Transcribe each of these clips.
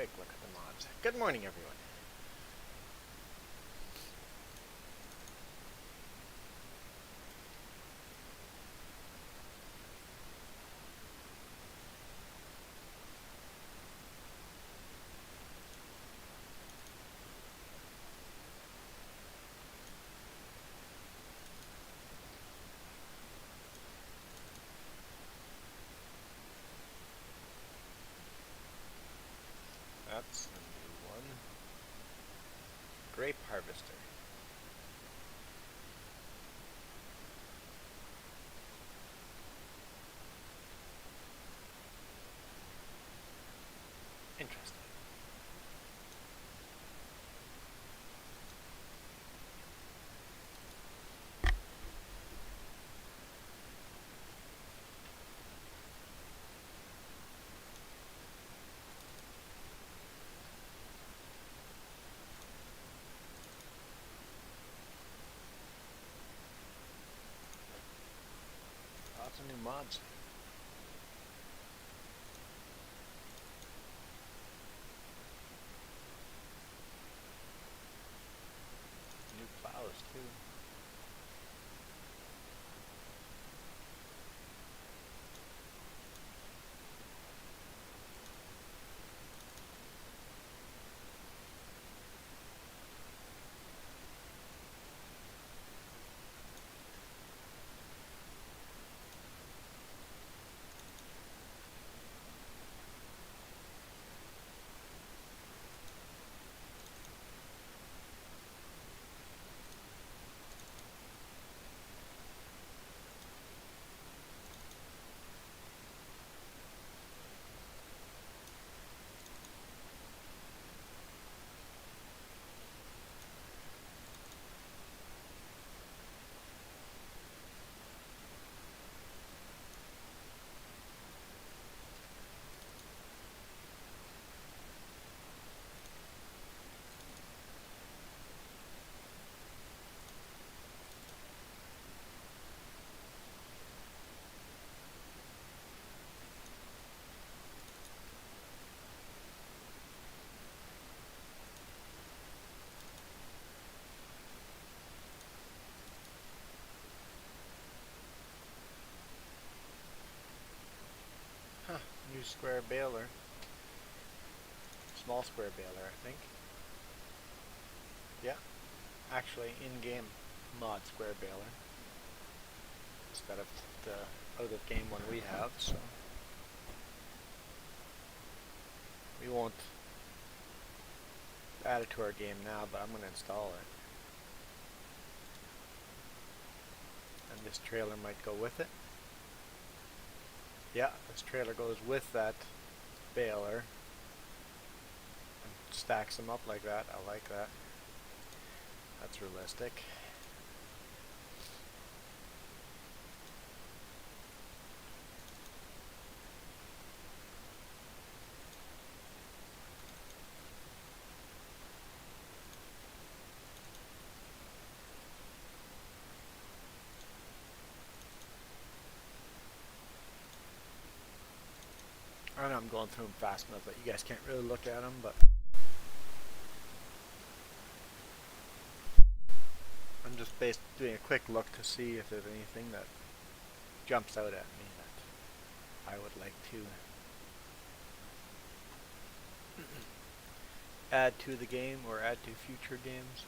quick look at the mods. Good morning, everyone. That's a new one. Grape harvester. Interesting. Lots of new mods. New plows too. Huh, new square baler. Small square baler, I think. Yeah, actually in-game mod square baler. Instead of the out-of-game one we have, so we won't add it to our game now, but I'm going to install it. And this trailer might go with it. Yeah, this trailer goes with that baler and stacks them up like that. I like that. That's realistic. I know I'm going through them fast enough that you guys can't really look at them, but I'm just doing a quick look to see if there's anything that jumps out at me that I would like to add to the game or add to future games.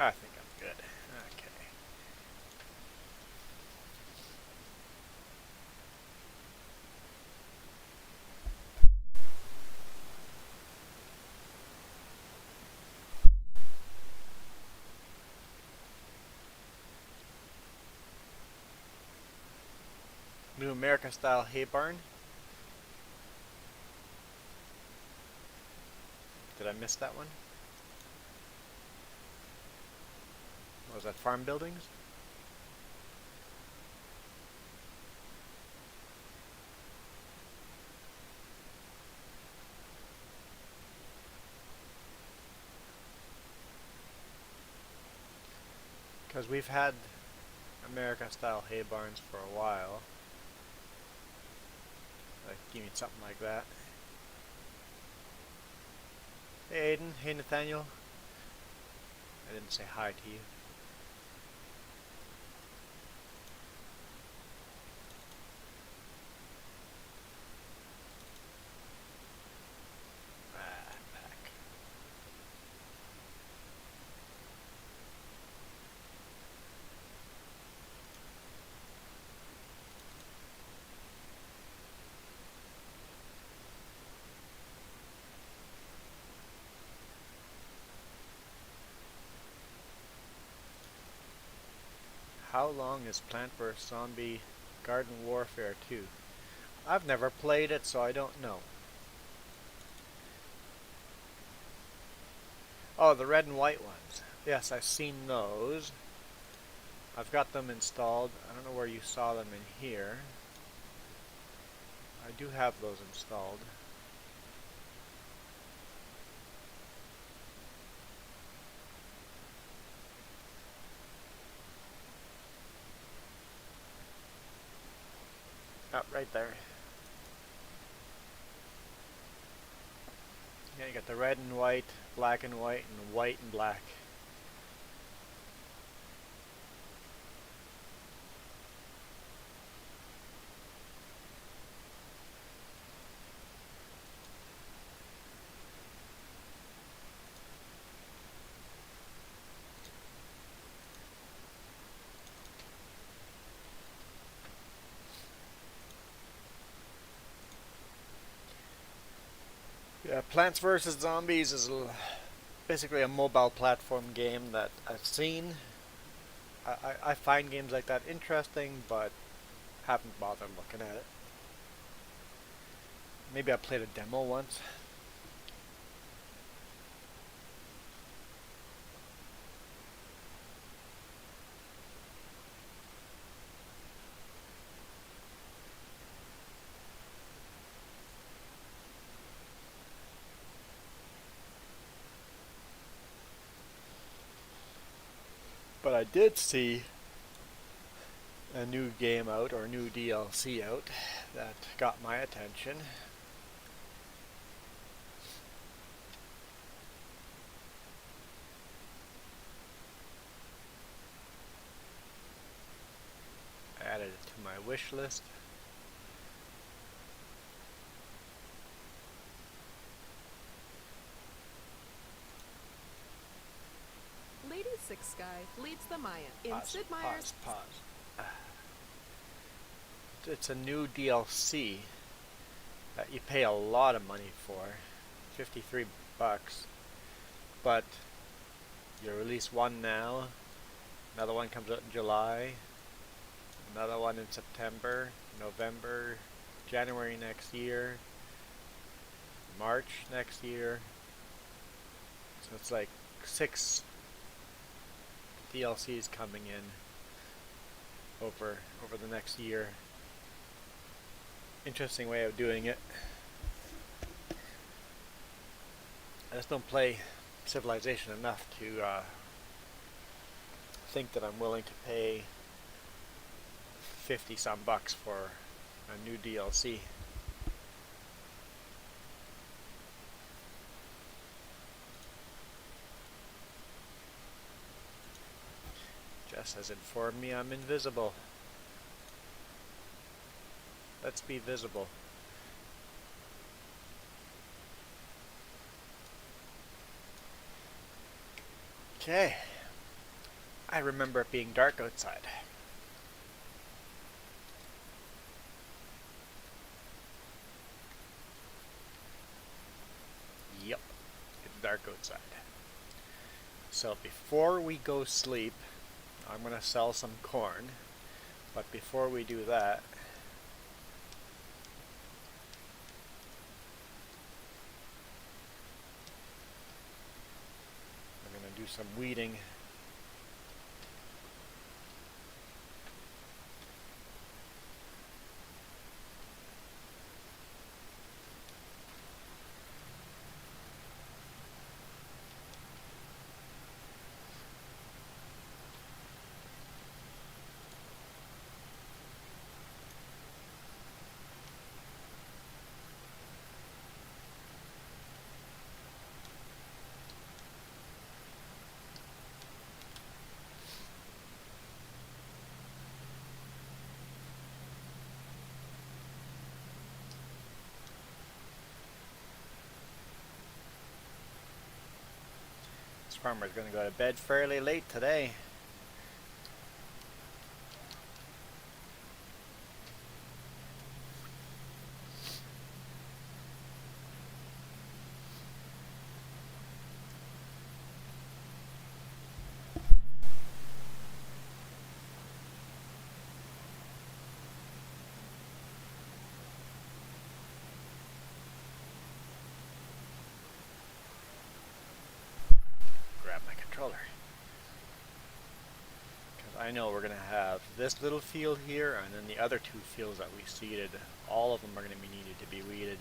I think I'm good. Okay. new America style hay barn. Did I miss that one? What was that, farm buildings? Because we've had America style hay barns for a while. Like, you mean something like that. Hey Aiden, hey Nathaniel. I didn't say hi to you. Back. How long is Plant vs. Zombie Garden Warfare 2? I've never played it, so I don't know. Oh, the red and white ones. Yes, I've seen those. I've got them installed. I don't know where you saw them in here. I do have those installed. Oh, right there. Yeah, you got the red and white, black and white, and white and black. Yeah, Plants vs. Zombies is basically a mobile platform game that I've seen. I find games like that interesting, but haven't bothered looking at it. Maybe I played a demo once. But I did see a new game out, or a new DLC out, that got my attention. I added it to my wish list. Lady Six Sky leads the Maya in Pause, Sid Meier's... pause. It's a new DLC that you pay a lot of money for, 53 bucks. But you release one now, another one comes out in July, another one in September, November, January next year, March next year. So it's like 6 DLCs coming in over the next year. Interesting way of doing it. I just don't play Civilization enough to think that I'm willing to pay 50 some bucks for a new DLC. Jess has informed me I'm invisible. Let's be visible. Okay. I remember it being dark outside. Yep, it's dark outside. So before we go sleep, I'm going to sell some corn. But before we do that, do some weeding. This farmer's going to go to bed fairly late today. Grab my controller. Because I know we're going to have this little field here, and then the other two fields that we seeded. All of them are going to be needed to be weeded.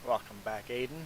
Welcome back, Aiden.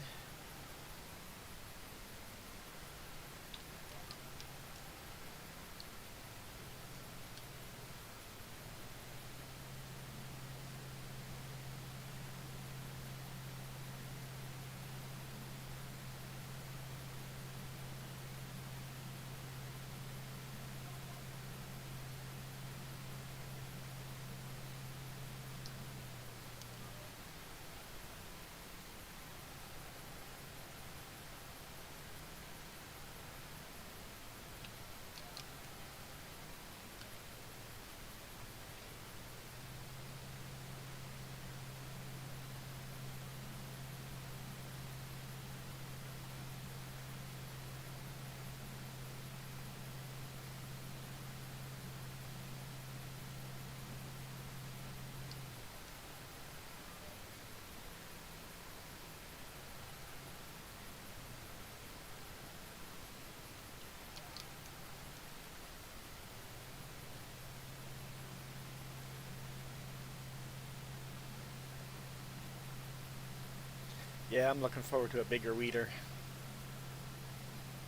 Yeah, I'm looking forward to a bigger weeder.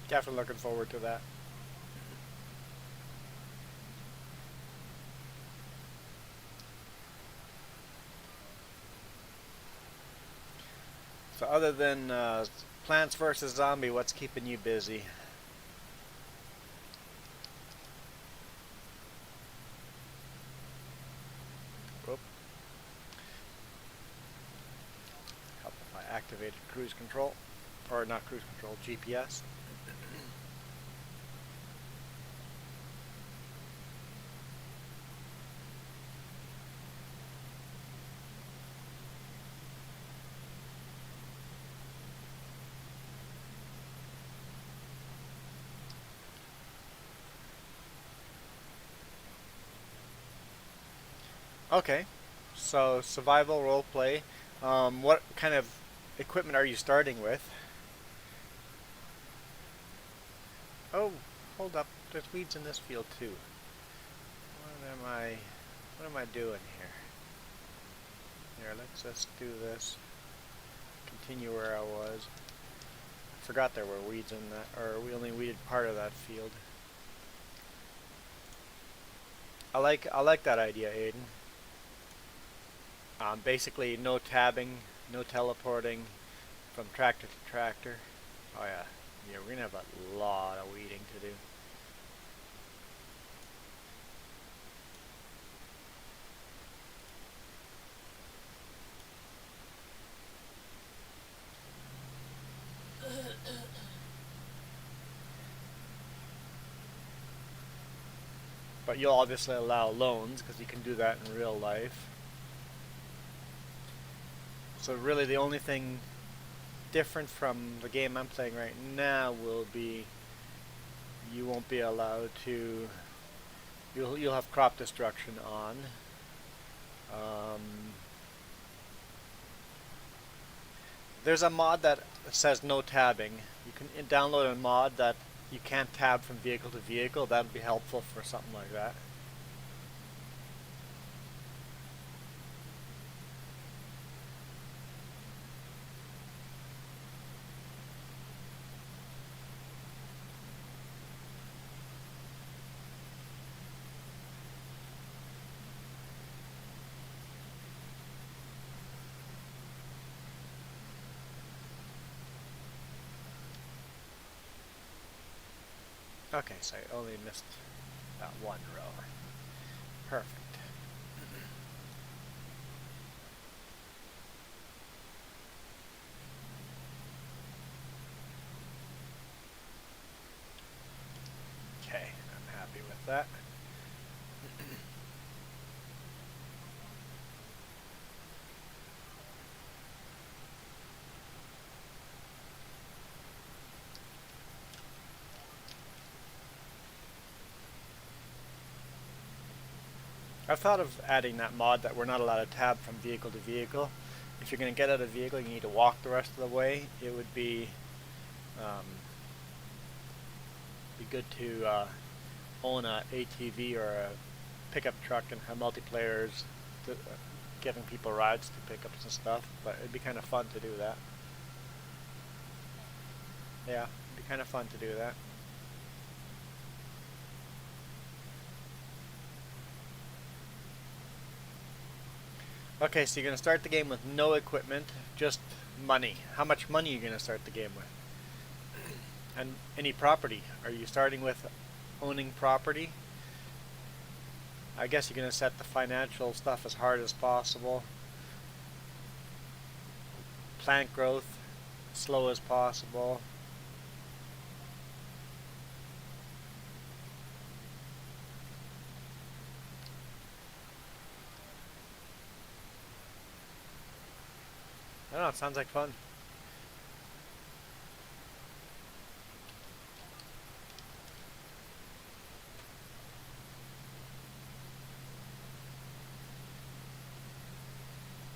Definitely looking forward to that. So other than Plants vs. Zombie, what's keeping you busy? Whoop. Help if I activated cruise control. Or not cruise control, GPS. Okay, so survival roleplay. What kind of equipment are you starting with? Oh, hold up. There's weeds in this field too. What am I doing here? Here, let's just do this. Continue where I was. I forgot there were weeds in that, or we only weeded part of that field. I like that idea, Aiden. Basically, no tabbing, no teleporting from tractor to tractor. Oh yeah, yeah, we're gonna have a lot of weeding to do. But you'll obviously allow loans because you can do that in real life. So really the only thing different from the game I'm playing right now will be you won't be allowed to, you'll have crop destruction on. Um, there's a mod that says no tabbing. You can download a mod that you can't tab from vehicle to vehicle. That would be helpful for something like that. Okay, so I only missed that one row. Perfect. Okay, I'm happy with that. I've thought of adding that mod that we're not allowed to tab from vehicle to vehicle. If you're going to get out of a vehicle, you need to walk the rest of the way. It would be good to own a ATV or a pickup truck and have multiplayers to, giving people rides to pickups and stuff. But it'd be kind of fun to do that. Yeah, it'd be kind of fun to do that. Okay, so you're going to start the game with no equipment, just money. How much money are you going to start the game with? And any property. Are you starting with owning property? I guess you're going to set the financial stuff as hard as possible. Plant growth, slow as possible. I don't know, it sounds like fun.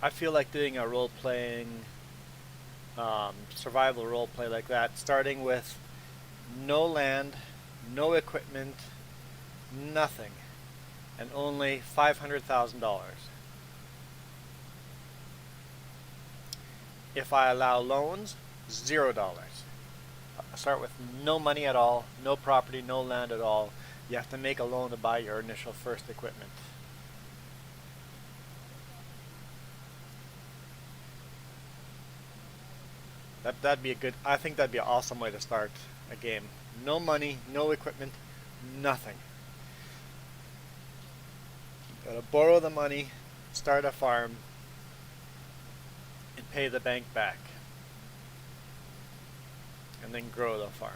I feel like doing a role-playing, survival role-play like that, starting with no land, no equipment, nothing, and only $500,000. If I allow loans, $0. Start with no money at all, no property, no land at all. You have to make a loan to buy your initial first equipment. That'd be a good. I think that'd be an awesome way to start a game. No money, no equipment, nothing. Gotta borrow the money, start a farm, and pay the bank back, and then grow the farm.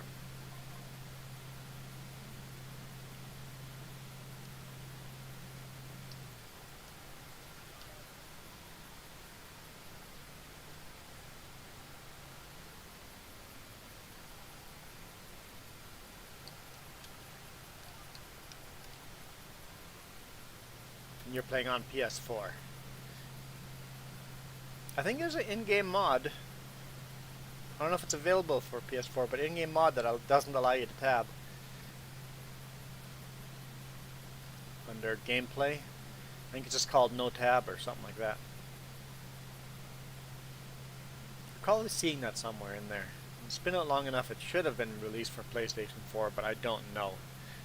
And you're playing on PS4. I think there's an in-game mod. I don't know if it's available for PS4, but in-game mod that doesn't allow you to tab. Under gameplay. I think it's just called no tab or something like that. I recall seeing that somewhere in there. It's been out long enough, it should have been released for PlayStation 4, but I don't know.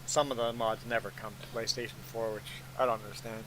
some of the mods never come to PlayStation 4, which I don't understand.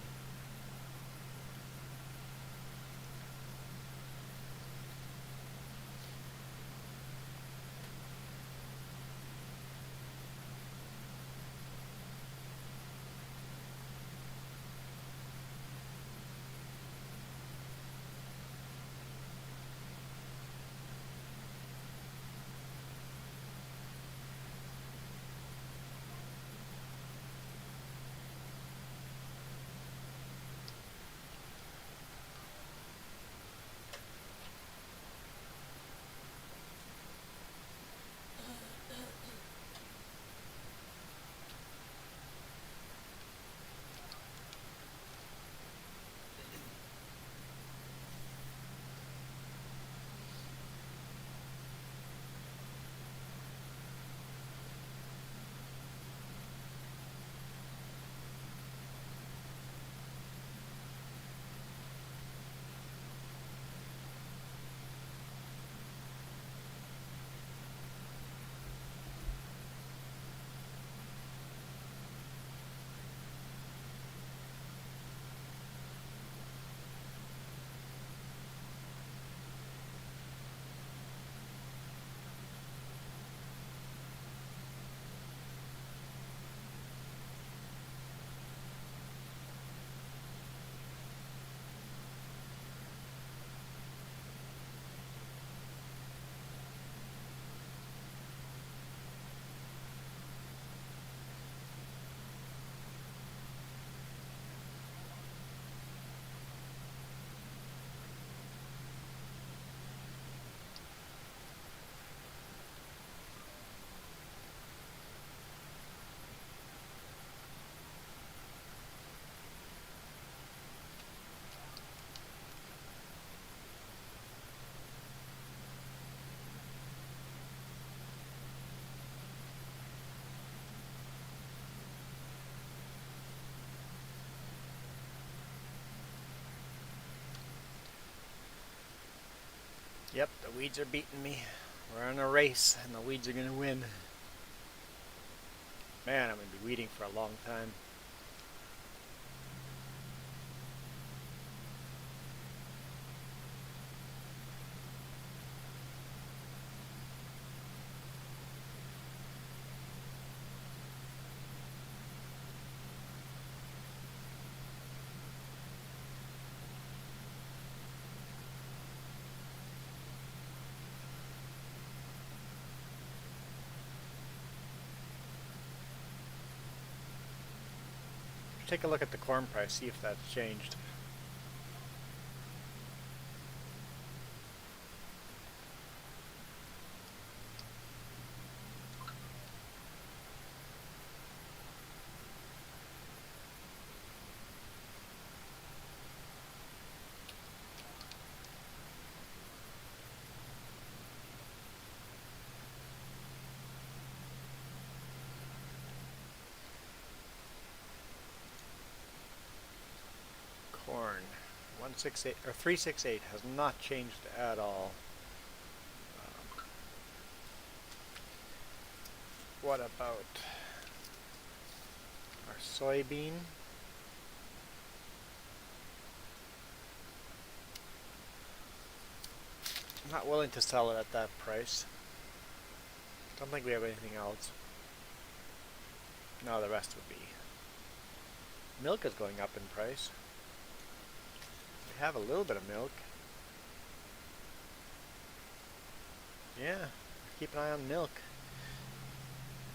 Yep, the weeds are beating me. We're in a race, and the weeds are gonna win. Man, I'm gonna be weeding for a long time. Take a look at the corn price, see if that's changed. Corn, 168 or 368 has not changed at all. What about our soybean? I'm not willing to sell it at that price. Don't think we have anything else. No, the rest would be. Milk is going up in price. We have a little bit of milk. Yeah, keep an eye on milk.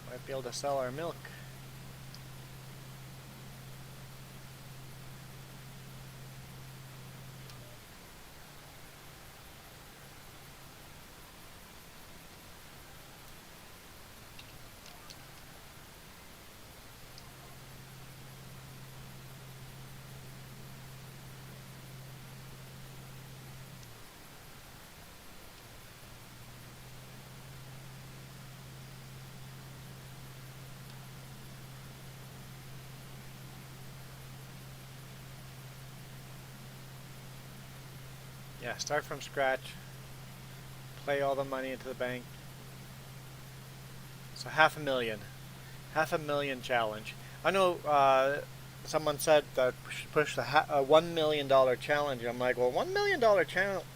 Might be able to sell our milk. Yeah, start from scratch. Play all the money into the bank. So $500,000. 500,000 challenge. I know someone said that we should push the $1 million challenge. I'm like, well, $1 million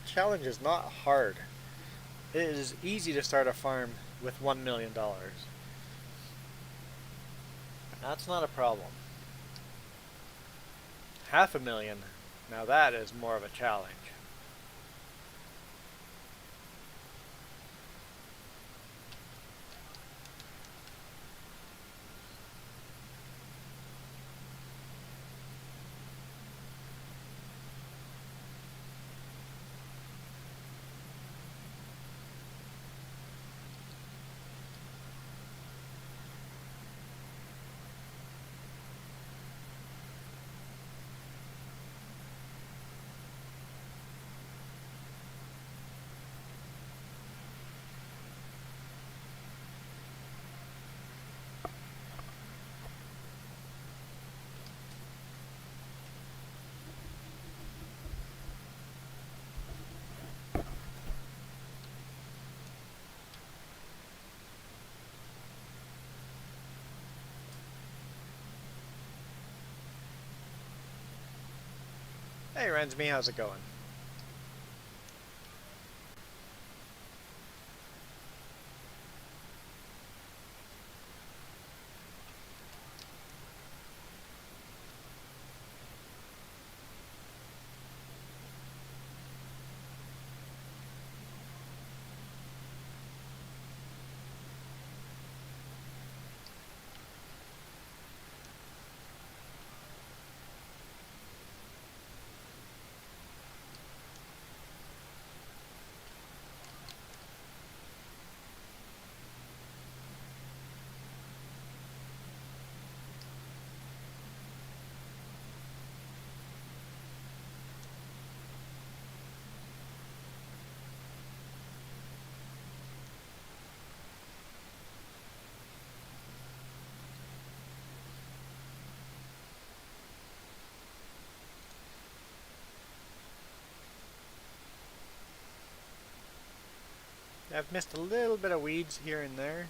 challenge is not hard. It is easy to start a farm with $1 million. That's not a problem. 500,000, now that is more of a challenge. Hey Rensme, how's it going? I've missed a little bit of weeds here and there,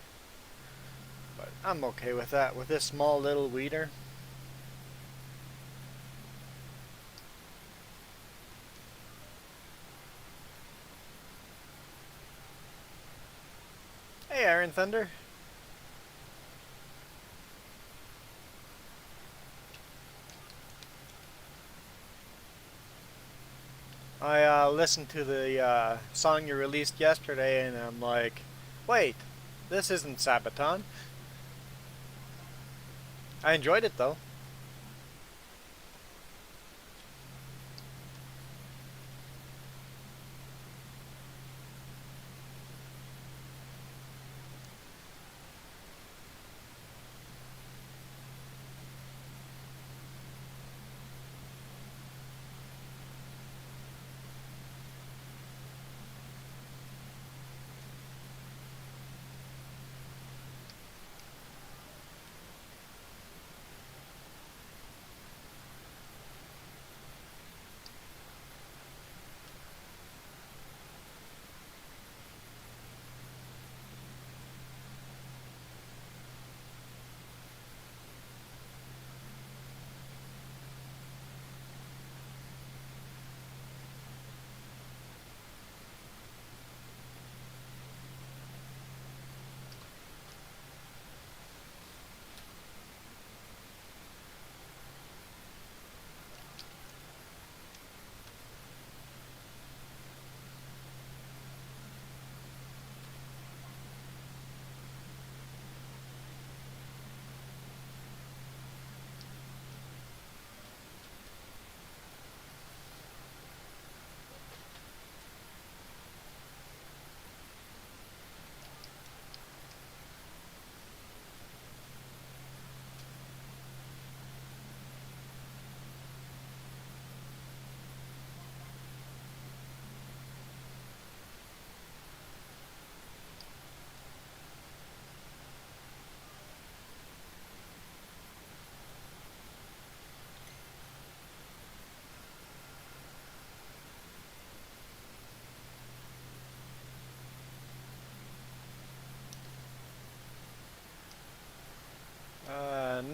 but I'm okay with that with this small little weeder. Hey Iron Thunder. I listened to the song you released yesterday and I'm like, wait, this isn't Sabaton. I enjoyed it though.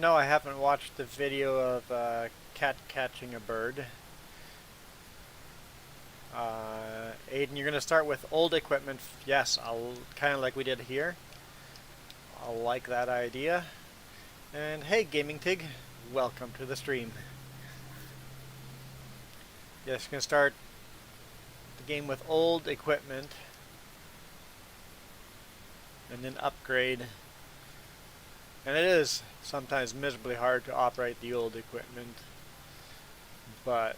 No, I haven't watched the video of cat catching a bird. Aiden, you're going to start with old equipment. Yes, I'll kind of like we did here. I like that idea. And hey, Gaming Tig, welcome to the stream. Yes, you're going to start the game with old equipment and then upgrade. And it is sometimes miserably hard to operate the old equipment, but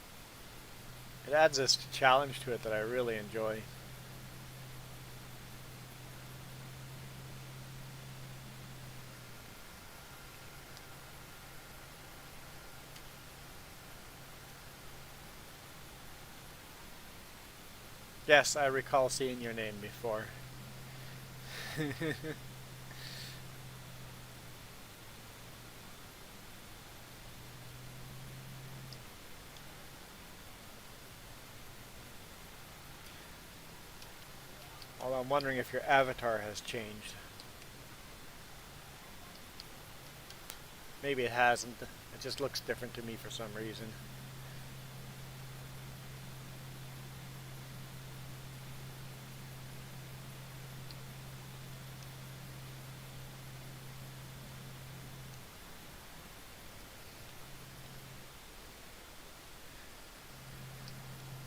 it adds this challenge to it that I really enjoy. Yes, I recall seeing your name before. Although I'm wondering if your avatar has changed. Maybe it hasn't. It just looks different to me for some reason.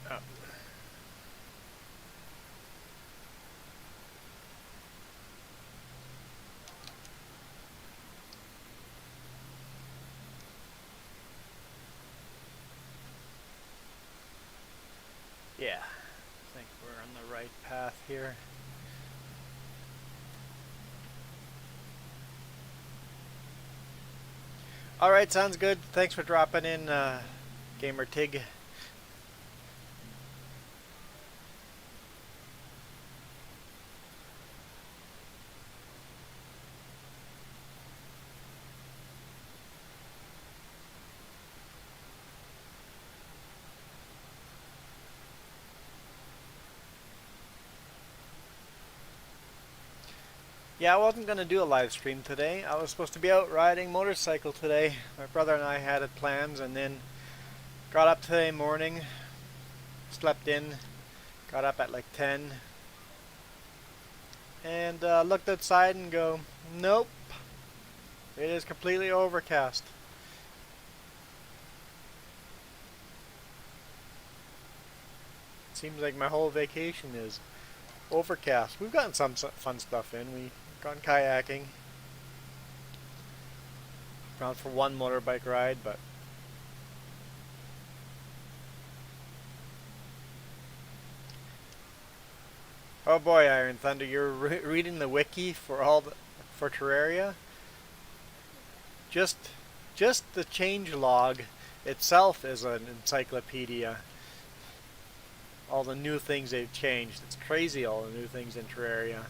Oh. Yeah, I think we're on the right path here. Alright, sounds good. Thanks for dropping in, Gamer Tig. Yeah, I wasn't going to do a live stream today. I was supposed to be out riding motorcycle today. My brother and I had it plans, and then got up today morning, slept in, got up at like 10, and looked outside and go, nope, it is completely overcast. Seems like my whole vacation is overcast. We've gotten some fun stuff in. We've gone kayaking, gone for one motorbike ride, but oh boy, Iron Thunder, you're reading the wiki for for Terraria. Just the change log itself is an encyclopedia. All the new things they've changed. It's crazy, all the new things in Terraria.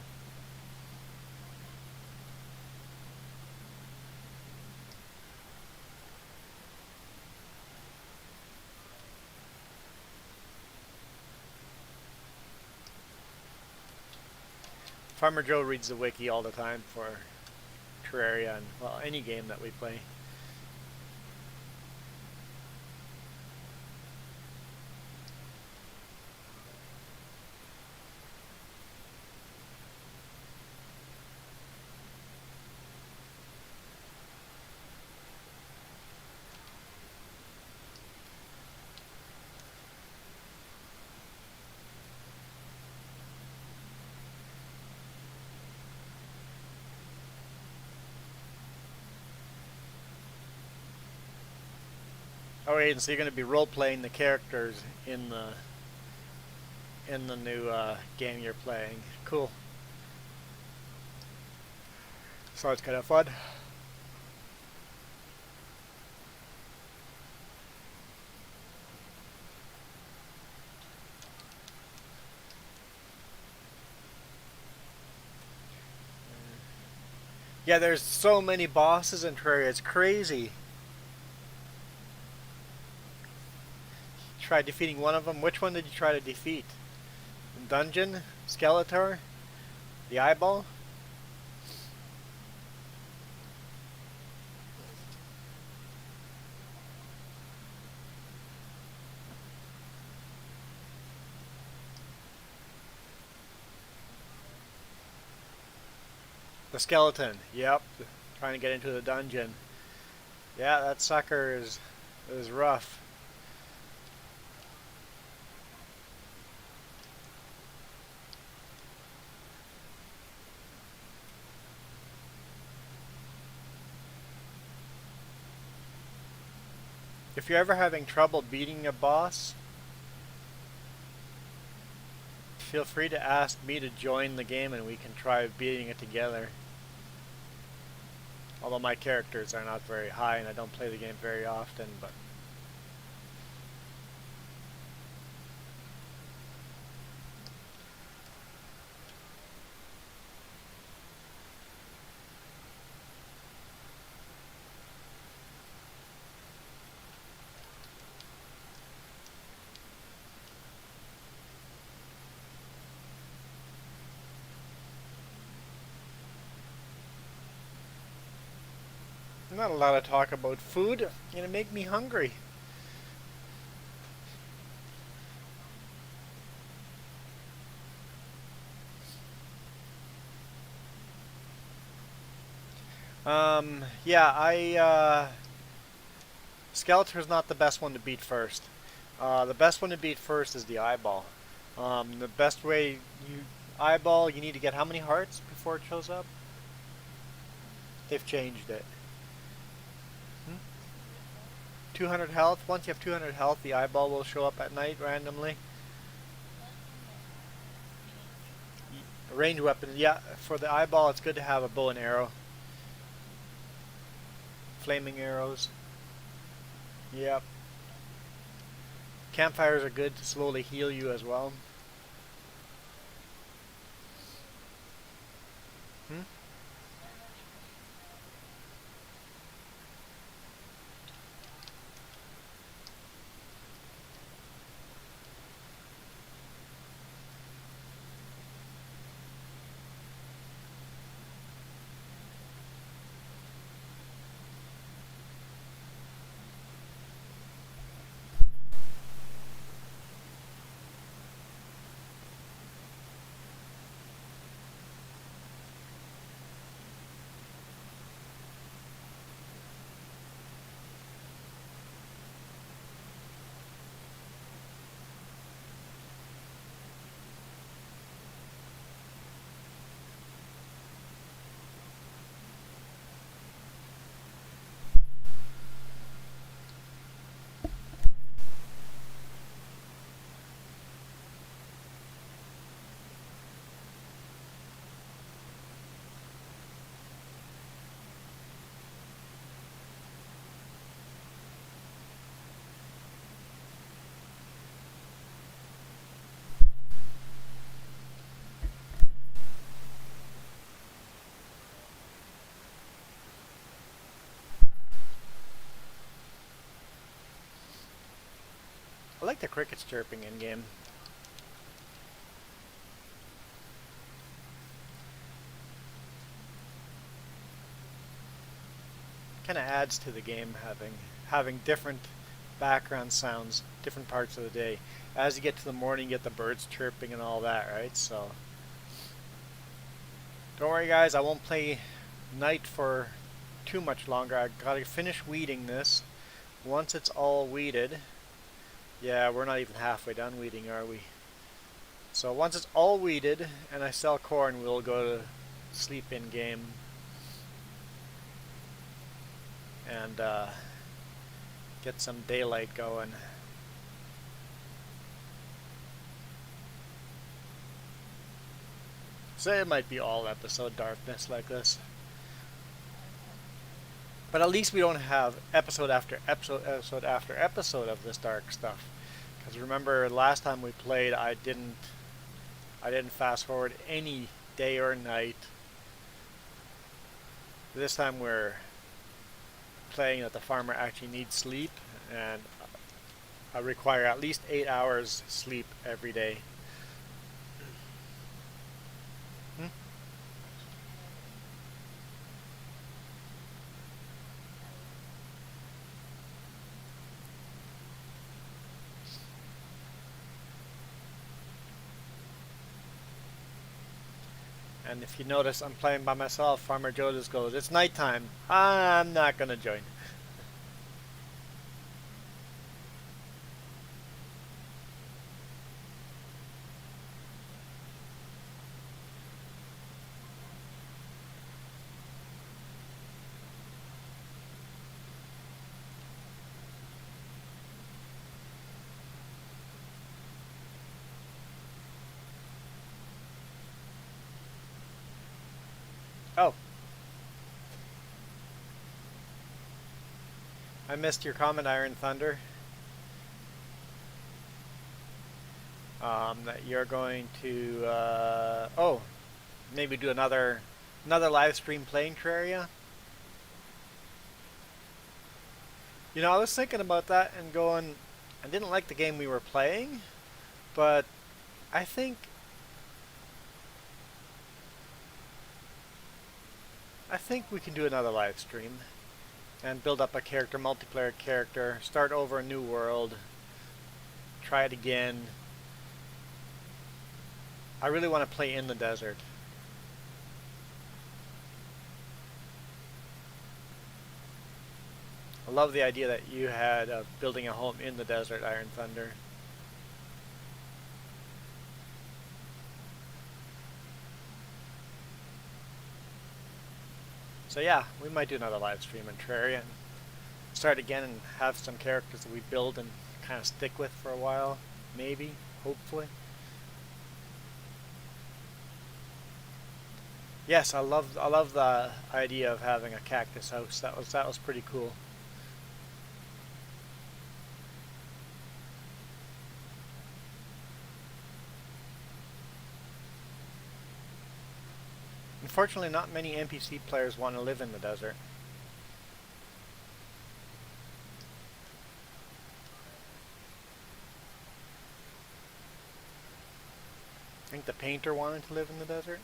Farmer Joe reads the wiki all the time for Terraria and, well, any game that we play. Alright, so you're going to be role-playing the characters in the new game you're playing. Cool. Sounds kind of fun. Yeah, there's so many bosses in Terraria, it's crazy. Tried defeating one of them. Which one did you try to defeat? Dungeon? Skeletor? The eyeball? The skeleton. Yep. Trying to get into the dungeon. Yeah, that sucker is rough. If you're ever having trouble beating a boss, feel free to ask me to join the game and we can try beating it together. Although my characters are not very high and I don't play the game very often, but not a lot of talk about food. You're gonna make me hungry. Yeah, Skeletor's not the best one to beat first. The best one to beat first is the eyeball. The best way you need to get how many hearts before it shows up? They've changed it. 200 health. Once you have 200 health, the eyeball will show up at night randomly. A ranged weapon. Yeah, for the eyeball, it's good to have a bow and arrow. Flaming arrows. Yep. Campfires are good to slowly heal you as well. Hmm? I like the crickets chirping in game. Kind of adds to the game having different background sounds, different parts of the day. As you get to the morning, you get the birds chirping and all that, right? So don't worry, guys. I won't play night for too much longer. I gotta finish weeding this. Once it's all weeded, yeah, we're not even halfway done weeding, are we? So once it's all weeded and I sell corn, we'll go to sleep in game and get some daylight going. So it might be all episode darkness like this. But at least we don't have episode after episode after episode of this dark stuff. Because remember, last time we played, I didn't fast forward any day or night. This time we're playing that the farmer actually needs sleep, and I require at least 8 hours sleep every day. And if you notice, I'm playing by myself. Farmer Joe just goes, "It's nighttime. I'm not gonna join." Oh, I missed your comment, Iron Thunder. That you're going to maybe do another live stream playing Terraria. You know, I was thinking about that and going, I didn't like the game we were playing, but I think we can do another live stream and build up a character, multiplayer character, start over a new world, try it again. I really want to play in the desert. I love the idea that you had of building a home in the desert, Iron Thunder. So yeah, we might do another live stream in Terraria and start again and have some characters that we build and kind of stick with for a while. Maybe, hopefully. Yes, I love the idea of having a cactus house. That was pretty cool. Unfortunately, not many NPC players want to live in the desert. I think the painter wanted to live in the desert.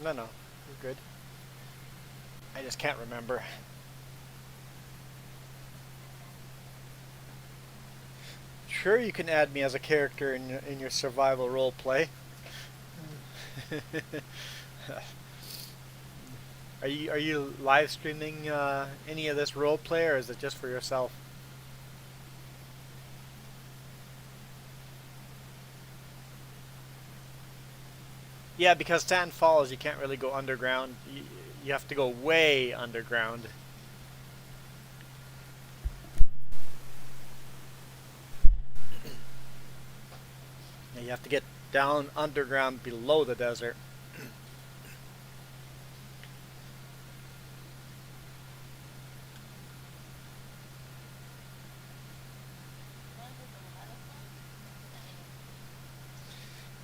No, you're good. I just can't remember. Sure, you can add me as a character in your survival role play. Are you live streaming any of this role play, or is it just for yourself? Yeah, because Sand Falls, you can't really go underground. You have to go way underground. Yeah, you have to get down underground below the desert.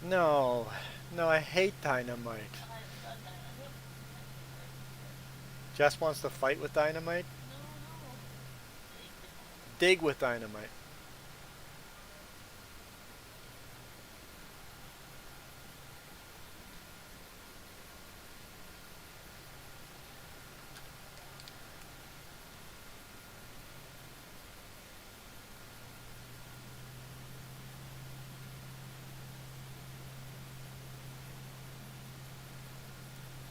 No, I hate dynamite. Jess wants to fight with dynamite? Dig with dynamite.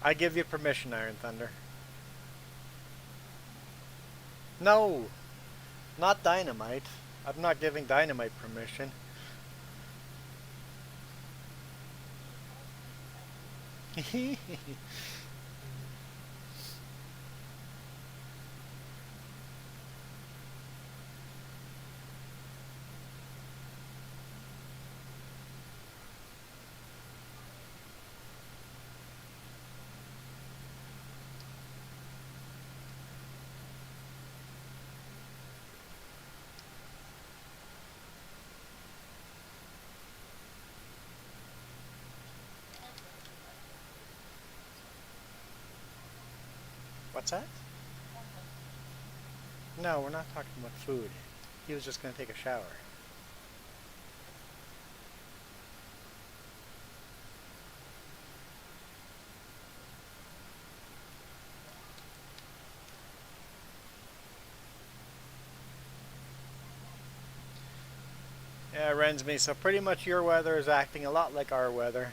I give you permission, Iron Thunder. No, not dynamite. I'm not giving dynamite permission. What's that? No, we're not talking about food. He was just going to take a shower. Yeah, Rensme, so pretty much your weather is acting a lot like our weather.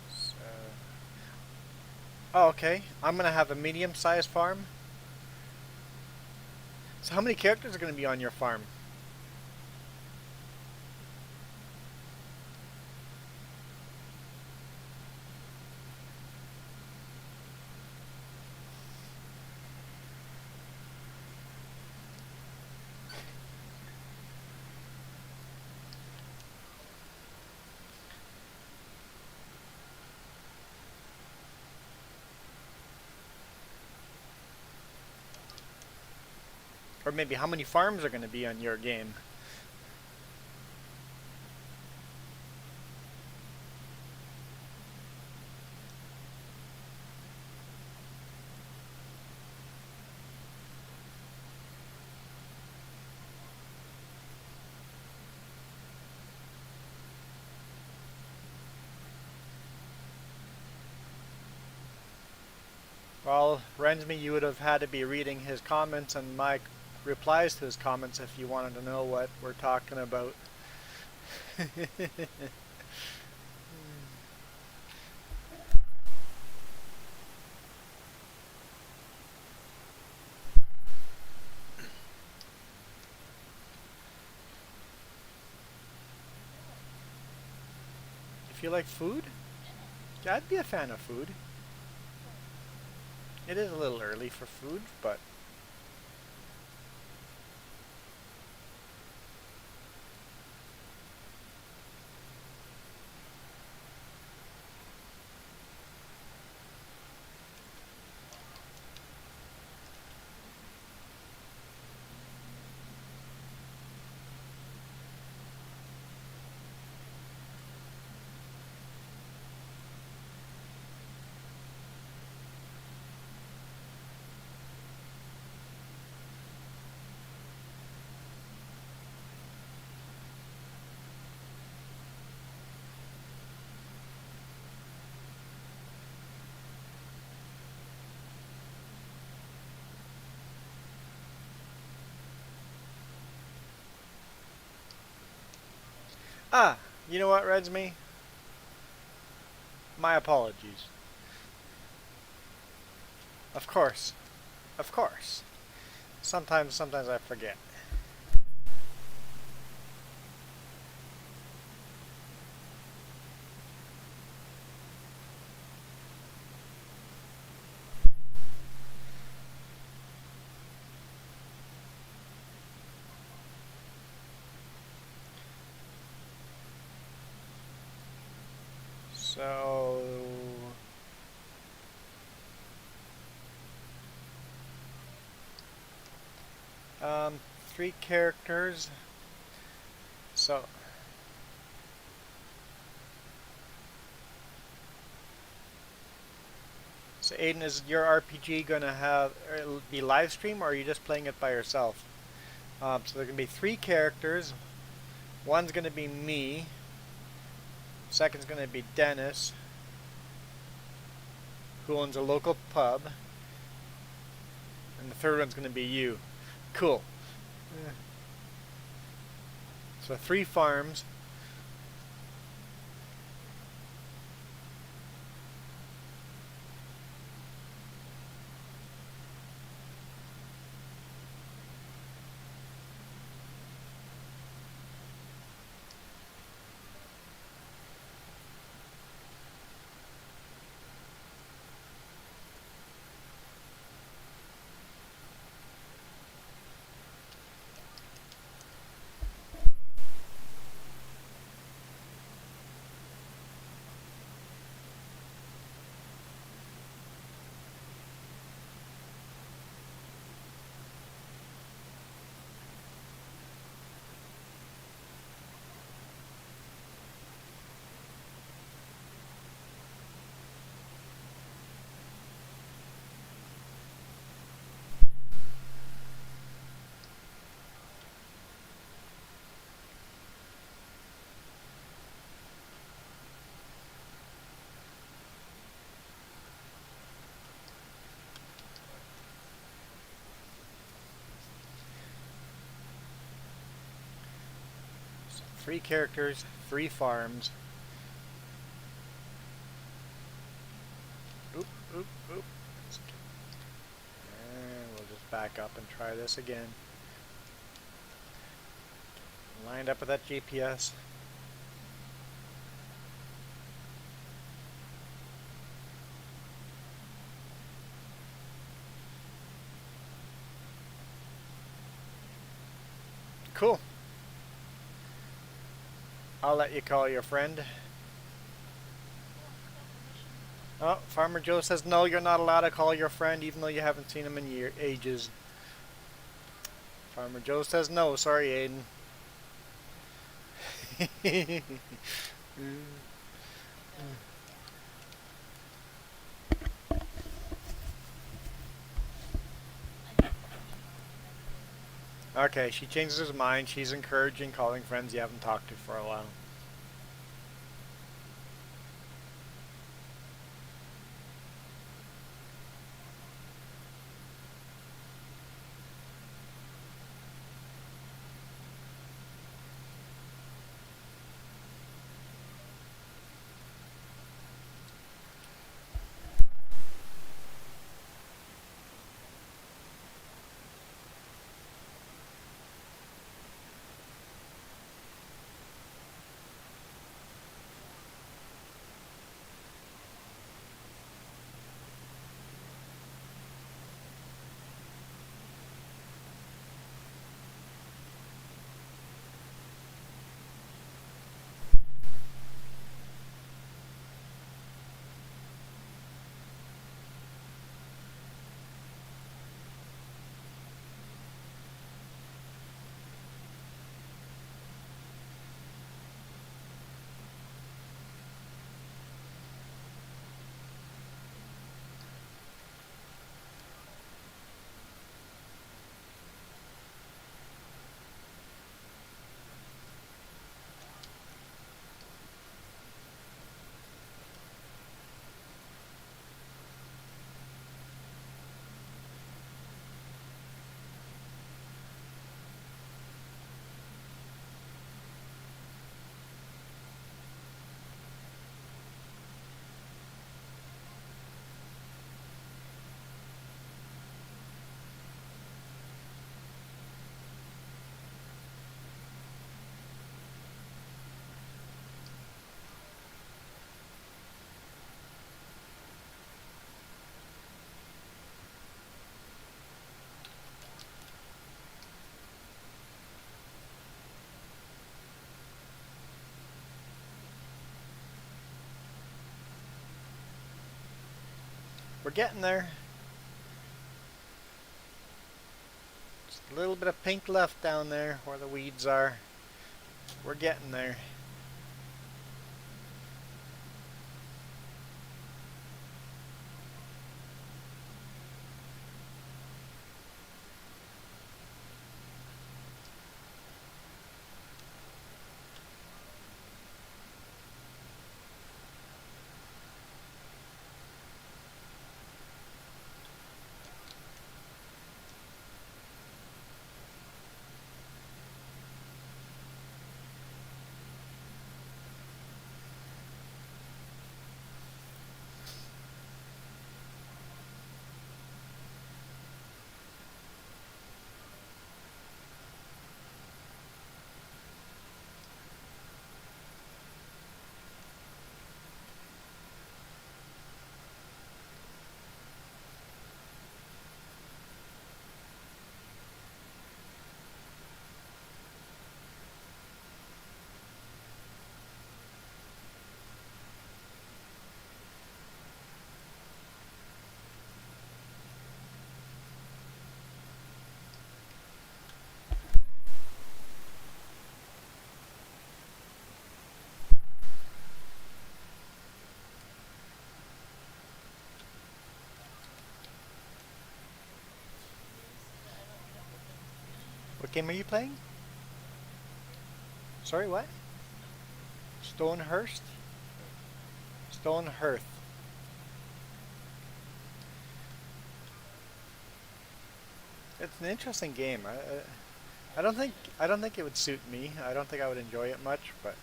So, oh, okay. I'm gonna have a medium-sized farm. So how many characters are gonna be on your farm? Or maybe how many farms are gonna be on your game? Well, Rensme, you would have had to be reading his comments and my replies to his comments if you wanted to know what we're talking about. If you like food, yeah, I'd be a fan of food. It is a little early for food, but ah, you know what, Rensme? My apologies. Of course, of course. Sometimes I forget. So, 3 characters. So, Aiden, is your RPG gonna have it'll be live stream, or are you just playing it by yourself? So there are gonna be 3 characters. One's gonna be me. Second's gonna be Dennis. who owns a local pub, and the third one's going to be you. Cool. So 3 farms. So 3 characters, 3 farms. Oop, oop, oop. And we'll just back up and try this again. Lined up with that GPS. Cool. I'll let you call your friend. Oh, Farmer Joe says no, you're not allowed to call your friend even though you haven't seen him in ages. Farmer Joe says no, sorry Aiden. Okay, she changes her mind. She's encouraging calling friends you haven't talked to for a while. We're getting there. Just a little bit of pink left down there where the weeds are. We're getting there. game are you playing? Sorry, what? Stonehurst? Stonehearth. It's an interesting game. I don't think it would suit me. I don't think I would enjoy it much, but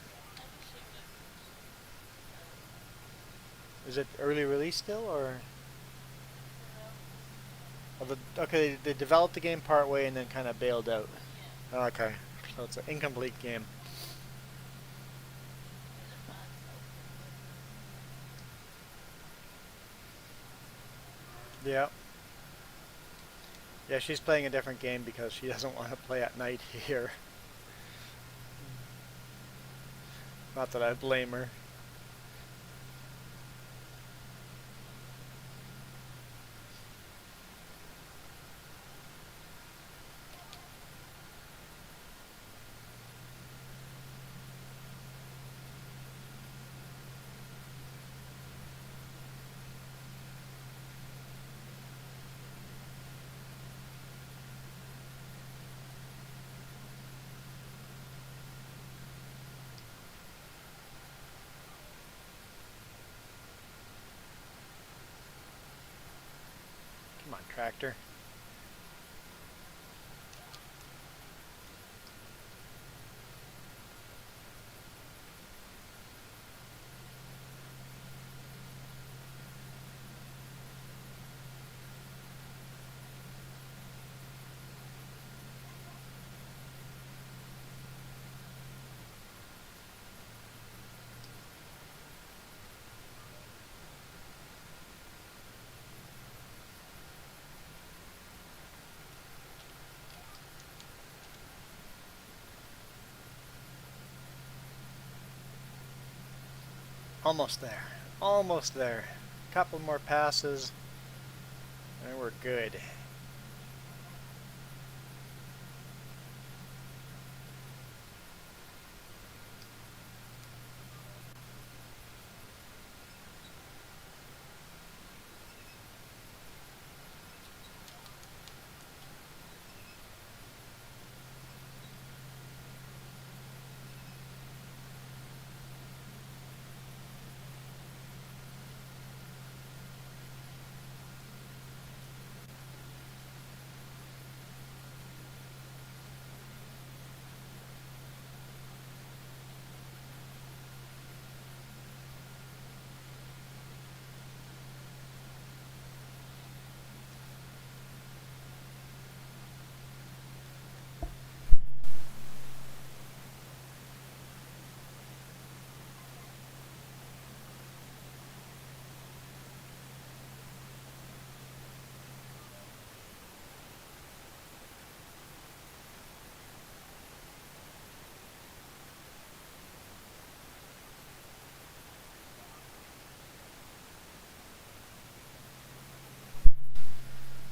is it early release still or okay, they developed the game part way and then kind of bailed out. Okay. So it's an incomplete game. Yeah. Yeah, she's playing a different game because she doesn't want to play at night here. Not that I blame her. Come on, tractor. Almost there. Almost there. Couple more passes and we're good.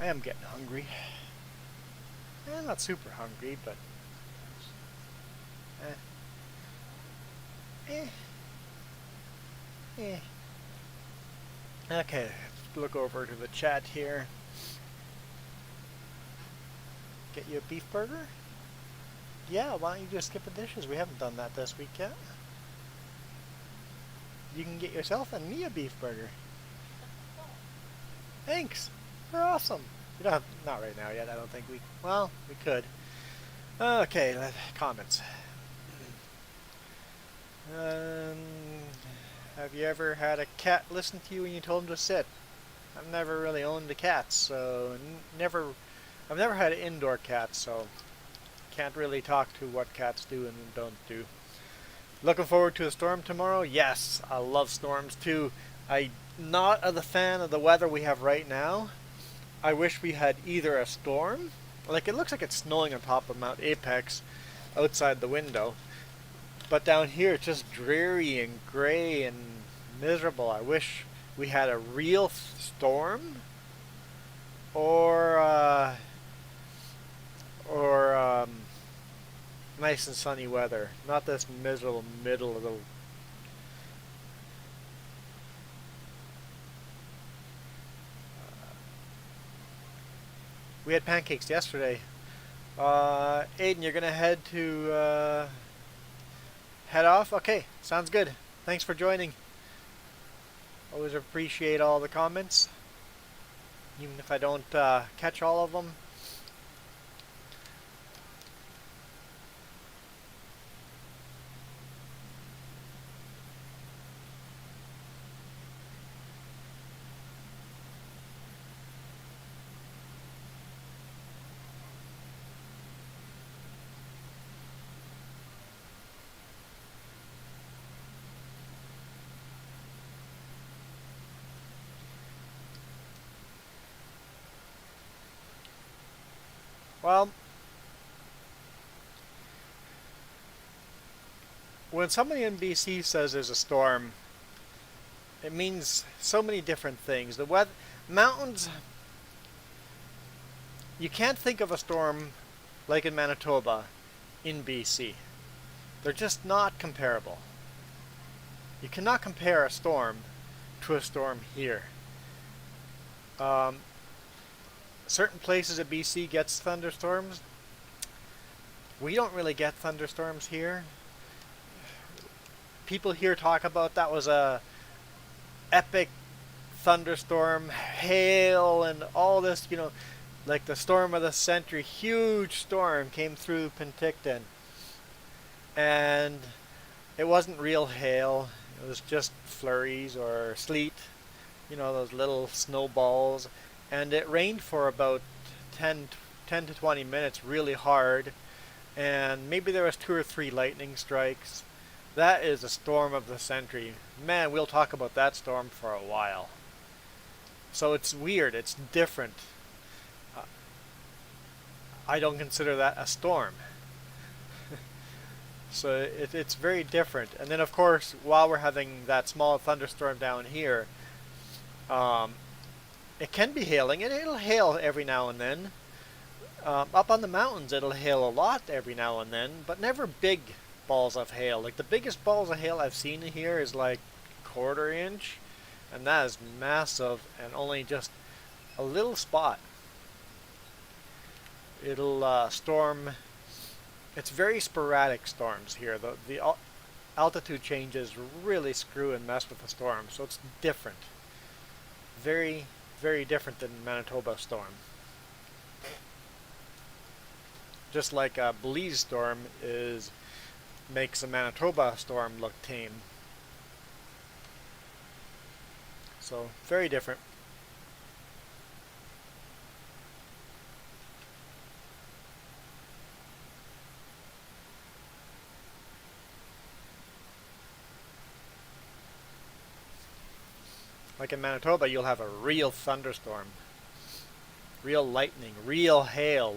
I am getting hungry. Not super hungry, but eh, eh. Okay, let's look over to the chat here. Get you a beef burger? Yeah, why don't you just skip the dishes? We haven't done that this week yet. You can get yourself and me a beef burger. Thanks. You're awesome. You don't have, not right now yet, I don't think we, well, we could. Okay, comments. Have you ever had a cat listen to you when you told him to sit? I've never really owned a cat, so I've never had an indoor cat, so can't really talk to what cats do and don't do. Looking forward to a storm tomorrow? Yes, I love storms too. I'm not a fan of the weather we have right now. I wish we had either a storm, like it looks like it's snowing on top of Mount Apex outside the window, but down here it's just dreary and gray and miserable. I wish we had a real storm or nice and sunny weather, not this miserable middle of the we had pancakes yesterday. Aiden, you're gonna head off? Okay, sounds good. Thanks for joining. Always appreciate all the comments, even if I don't catch all of them. Well, when somebody in BC says there's a storm, it means so many different things. The weather, mountains, you can't think of a storm like in Manitoba in BC. They're just not comparable. You cannot compare a storm to a storm here. Um, Certain places of BC gets thunderstorms. We don't really get thunderstorms here. People here talk about that was a epic thunderstorm, hail, and all this, like the storm of the century, huge storm came through Penticton. And it wasn't real hail, it was just flurries or sleet, those little snowballs. And it rained for about 10 to 20 minutes really hard. And maybe there was 2 or 3 lightning strikes. That is a storm of the century. Man, we'll talk about that storm for a while. So it's weird, it's different. I don't consider that a storm. So it's very different. And then of course, while we're having that small thunderstorm down here, it can be hailing, and it'll hail every now and then. Up on the mountains, it'll hail a lot every now and then, but never big balls of hail. Like the biggest balls of hail I've seen here is like 1/4 inch, and that is massive, and only just a little spot. It'll storm. It's very sporadic storms here. The altitude changes really screw and mess with the storm, so it's different. Very, very different than Manitoba storm. Just like a Belize storm makes a Manitoba storm look tame. So very different. Like in Manitoba, you'll have a real thunderstorm, real lightning, real hail,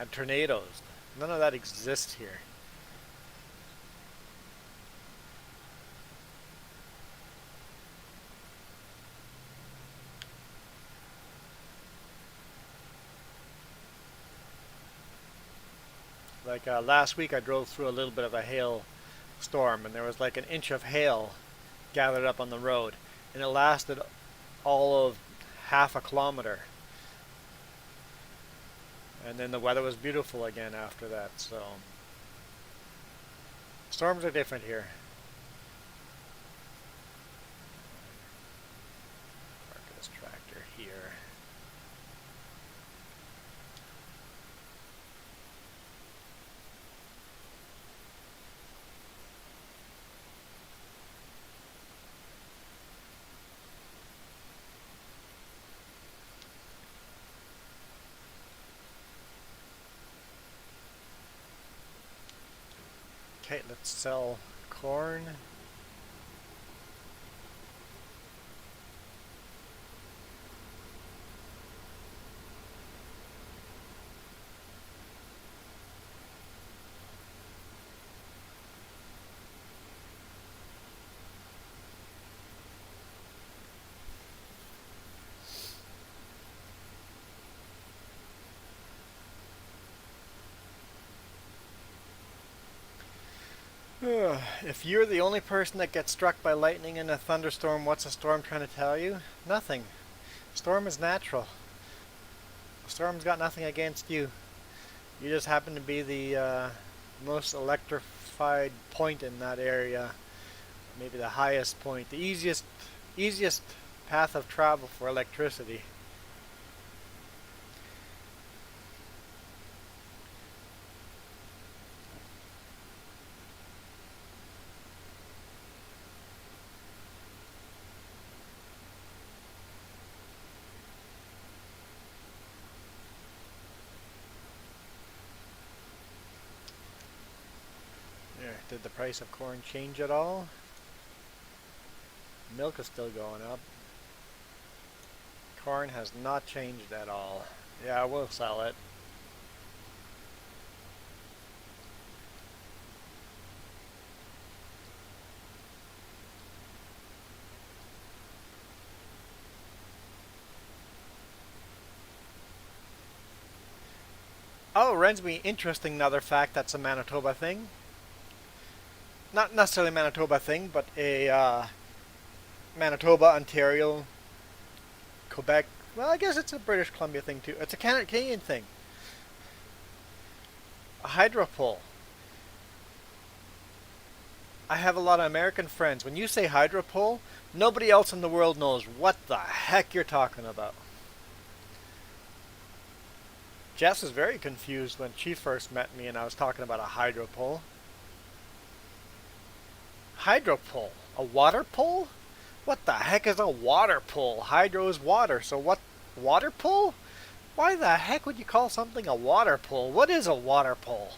and tornadoes. None of that exists here. Like last week, I drove through a little bit of a hail storm, and there was like 1 inch of hail gathered up on the road, and it lasted all of half a kilometer. And then the weather was beautiful again after that, so storms are different here. Park this tractor here. Okay, let's sell corn. If you're the only person that gets struck by lightning in a thunderstorm, what's a storm trying to tell you? Nothing. Storm is natural. The storm's got nothing against you. You just happen to be the most electrified point in that area. Maybe the highest point, the easiest path of travel for electricity. There, did the price of corn change at all? Milk is still going up. Corn has not changed at all. Yeah, we'll sell it. Oh, Rensby, interesting another fact that's a Manitoba thing. Not necessarily a Manitoba thing, but a Manitoba, Ontario, Quebec. Well, I guess it's a British Columbia thing too. It's a Canadian thing. A hydro pole. I have a lot of American friends. When you say hydro pole, nobody else in the world knows what the heck you're talking about. Jess was very confused when she first met me and I was talking about a hydro pole. Hydro pole? A water pole? What the heck is a water pole? Hydro is water, so what? Water pole? Why the heck would you call something a water pole? What is a water pole?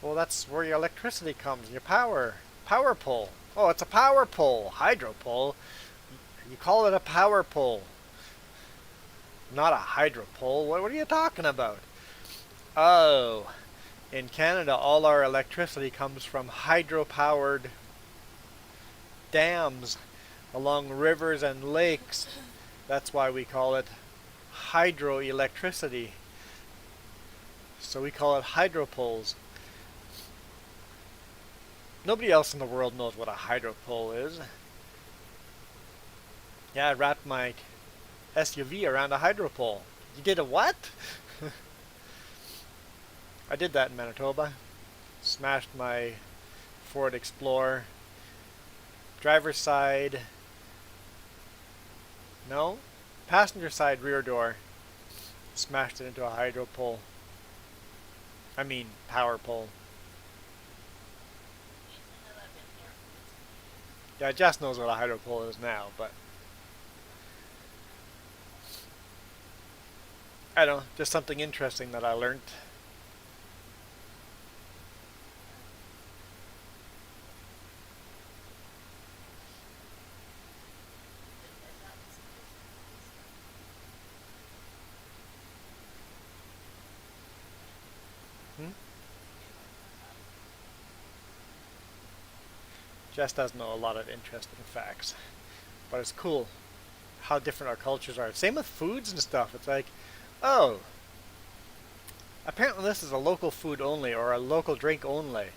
Well, that's where your electricity comes, your power. Power pole. Oh, it's a power pole. Hydro pole. You call it a power pole. Not a hydro pole. What are you talking about? Oh, in Canada, all our electricity comes from hydro-powered dams along rivers and lakes. That's why we call it hydroelectricity. So we call it hydro poles. Nobody else in the world knows what a hydro pole is. Yeah, I wrapped my SUV around a hydro pole. You did a what? I did that in Manitoba. Smashed my Ford Explorer. Driver's side. No? Passenger side rear door. Smashed it into a hydro pole. I mean, power pole. Yeah, Jess knows what a hydro pole is now, but I don't know, just something interesting that I learned. Hmm? Jess does know a lot of interesting facts, but it's cool how different our cultures are. Same with foods and stuff. It's like, oh, apparently this is a local food only or a local drink only.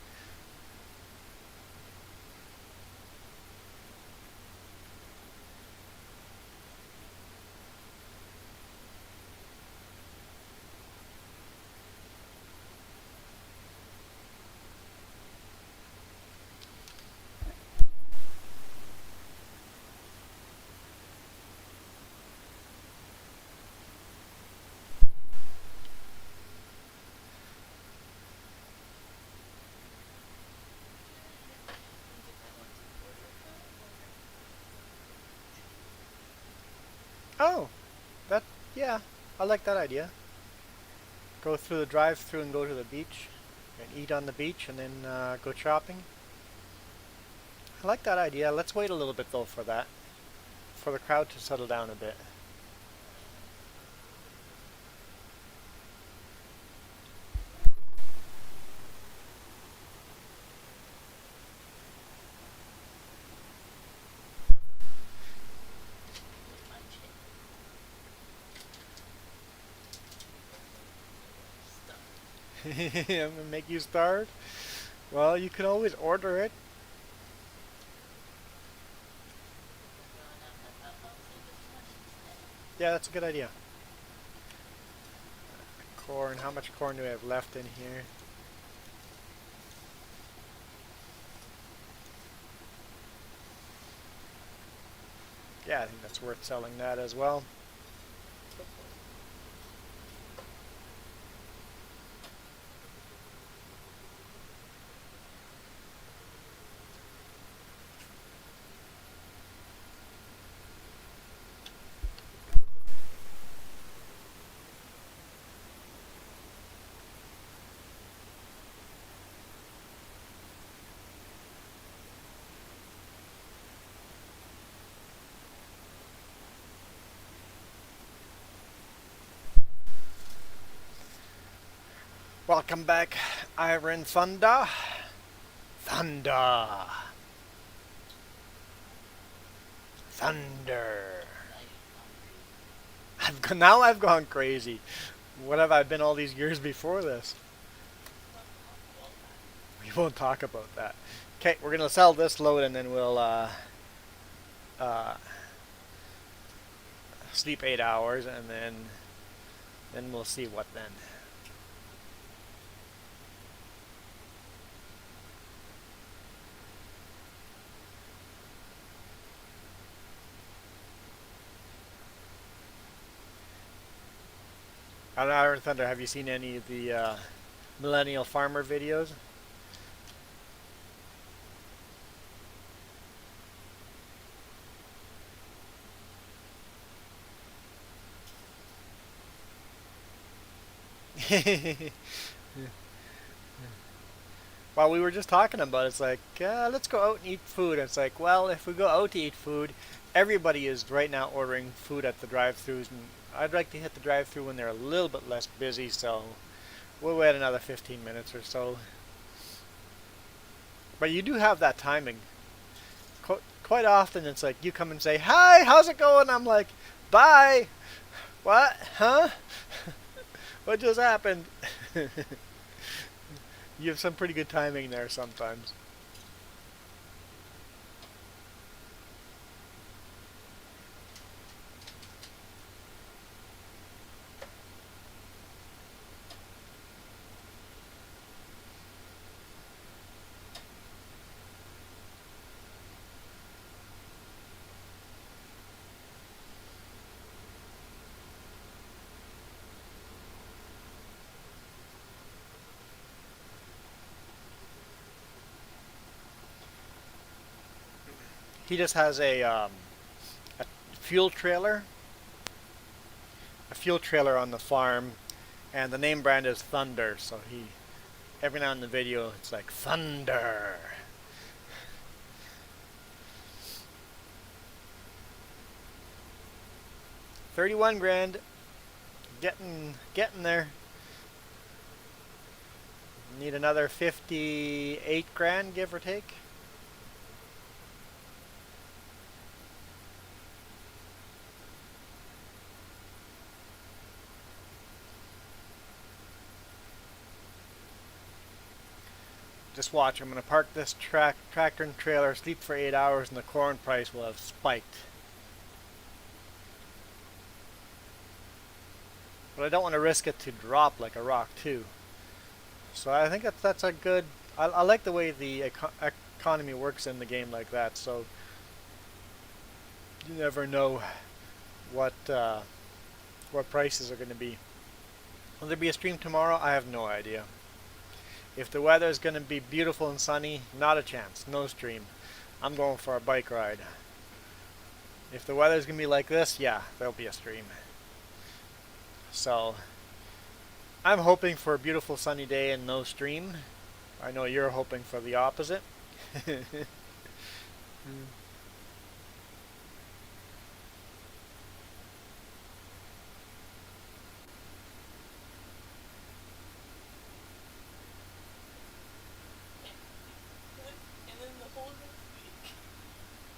Oh, that, yeah, I like that idea. Go through the drive-through and go to the beach and eat on the beach and then go shopping. I like that idea. Let's wait a little bit though for that, for the crowd to settle down a bit. I'm gonna make you starve? Well, you can always order it. Yeah, that's a good idea. corn. How much corn do we have left in here? Yeah, I think that's worth selling that as well. Welcome back, Iron Thunder. Thunder. Thunder. Now I've gone crazy. What have I been all these years before this? We won't talk about that. Okay, we're gonna sell this load and then we'll sleep 8 hours and then we'll see what then. On Iron Thunder, have you seen any of the Millennial Farmer videos? Well, we were just talking about it. It's like, let's go out and eat food. And it's like, well, if we go out to eat food, everybody is right now ordering food at the drive-thrus, and I'd like to hit the drive-thru when they're a little bit less busy, so we'll wait another 15 minutes or so. But you do have that timing. Quite often it's like you come and say, hi, how's it going? I'm like, bye. What? Huh? What just happened? You have some pretty good timing there sometimes. He just has a fuel trailer, on the farm, and the name brand is Thunder. So he, every now in the video, it's like Thunder. $31,000, getting there. Need another 58 grand, give or take. Just watch, I'm going to park this tractor and trailer, sleep for 8 hours, and the corn price will have spiked. But I don't want to risk it to drop like a rock too. So I think that's a good, I like the way the economy works in the game like that, so you never know what prices are going to be. Will there be a stream tomorrow? I have no idea. If the weather is going to be beautiful and sunny, not a chance. No stream. I'm going for a bike ride. If the weather is going to be like this, yeah, there'll be a stream. So, I'm hoping for a beautiful sunny day and no stream. I know you're hoping for the opposite.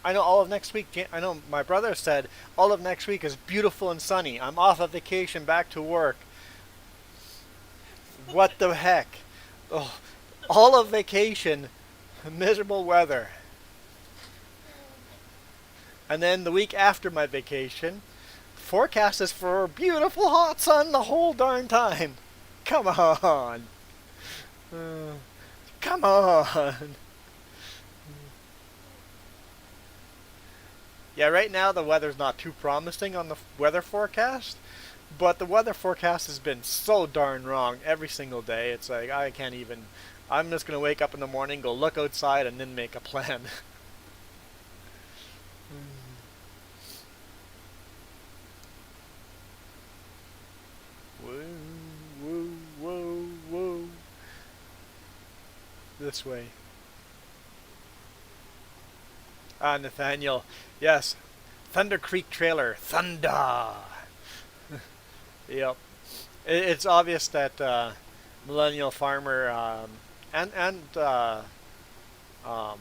I know all of next week, I know my brother said all of next week is beautiful and sunny. I'm off of vacation, back to work. What the heck? Oh, all of vacation, miserable weather. And then the week after my vacation, forecast is for beautiful hot sun the whole darn time. Come on. Uh, Come on. Yeah, right now the weather's not too promising on the weather forecast, but the weather forecast has been so darn wrong every single day. It's like I can't even. I'm just gonna wake up in the morning, go look outside, and then make a plan. Woo, woo, woo, woo. This way. Ah, Nathaniel. Yes. Thunder Creek trailer. Thunder. Yep. It's obvious that Millennial Farmer and um,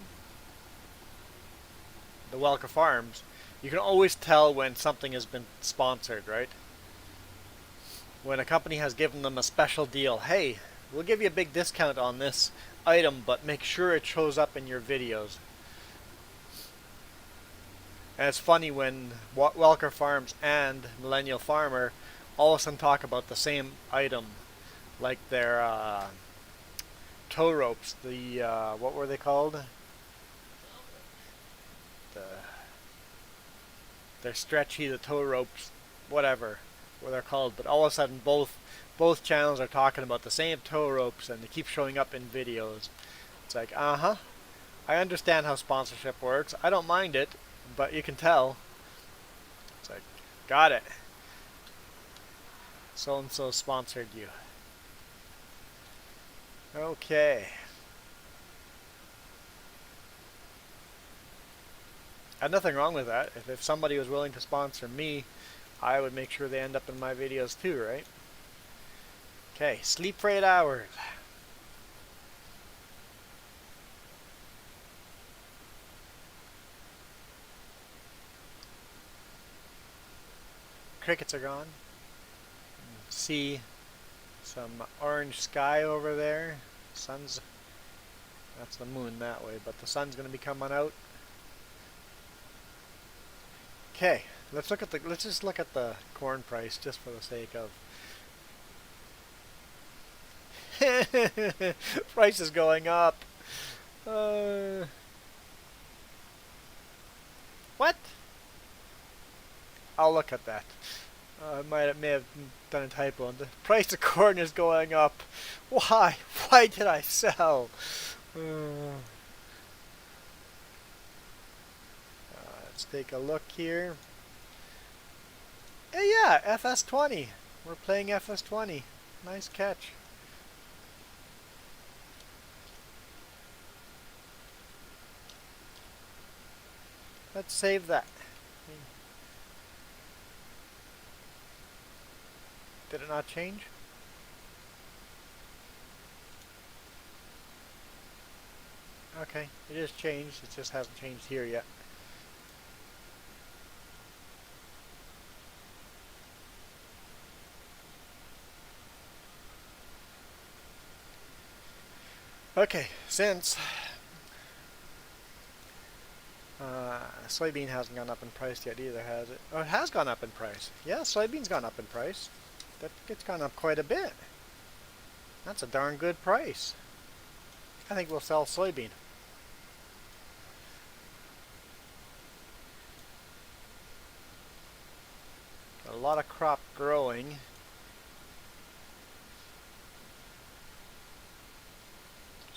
the Welker Farms, you can always tell when something has been sponsored, right? When a company has given them a special deal. Hey, we'll give you a big discount on this item, but make sure it shows up in your videos. And it's funny when Welker Farms and Millennial Farmer all of a sudden talk about the same item, like their tow ropes. The what were they called? The They're stretchy, the tow ropes, whatever, what they're called. But all of a sudden, both channels are talking about the same tow ropes, and they keep showing up in videos. It's like, I understand how sponsorship works. I don't mind it, but you can tell. It's like, got it. So and so sponsored you. Okay. And nothing wrong with that. If somebody was willing to sponsor me, I would make sure they end up in my videos too, right? Okay, sleep for 8 hours. Crickets are gone. See some orange sky over there. Sun's, that's the moon that way, but the sun's going to be coming out. Okay, let's just look at the corn price just for the sake of price is going up. What? I'll look at that. May have done a typo. The price of corn is going up. Why? Why did I sell? Let's take a look here. Hey, yeah, FS20. We're playing FS20. Nice catch. Let's save that. Did it not change? Okay, it is changed. It just hasn't changed here yet. Okay, since soybean hasn't gone up in price yet either, has it? Oh, it has gone up in price. Yeah, soybean's gone up in price. It's gone up quite a bit. That's a darn good price. I think we'll sell soybean. Got a lot of crop growing.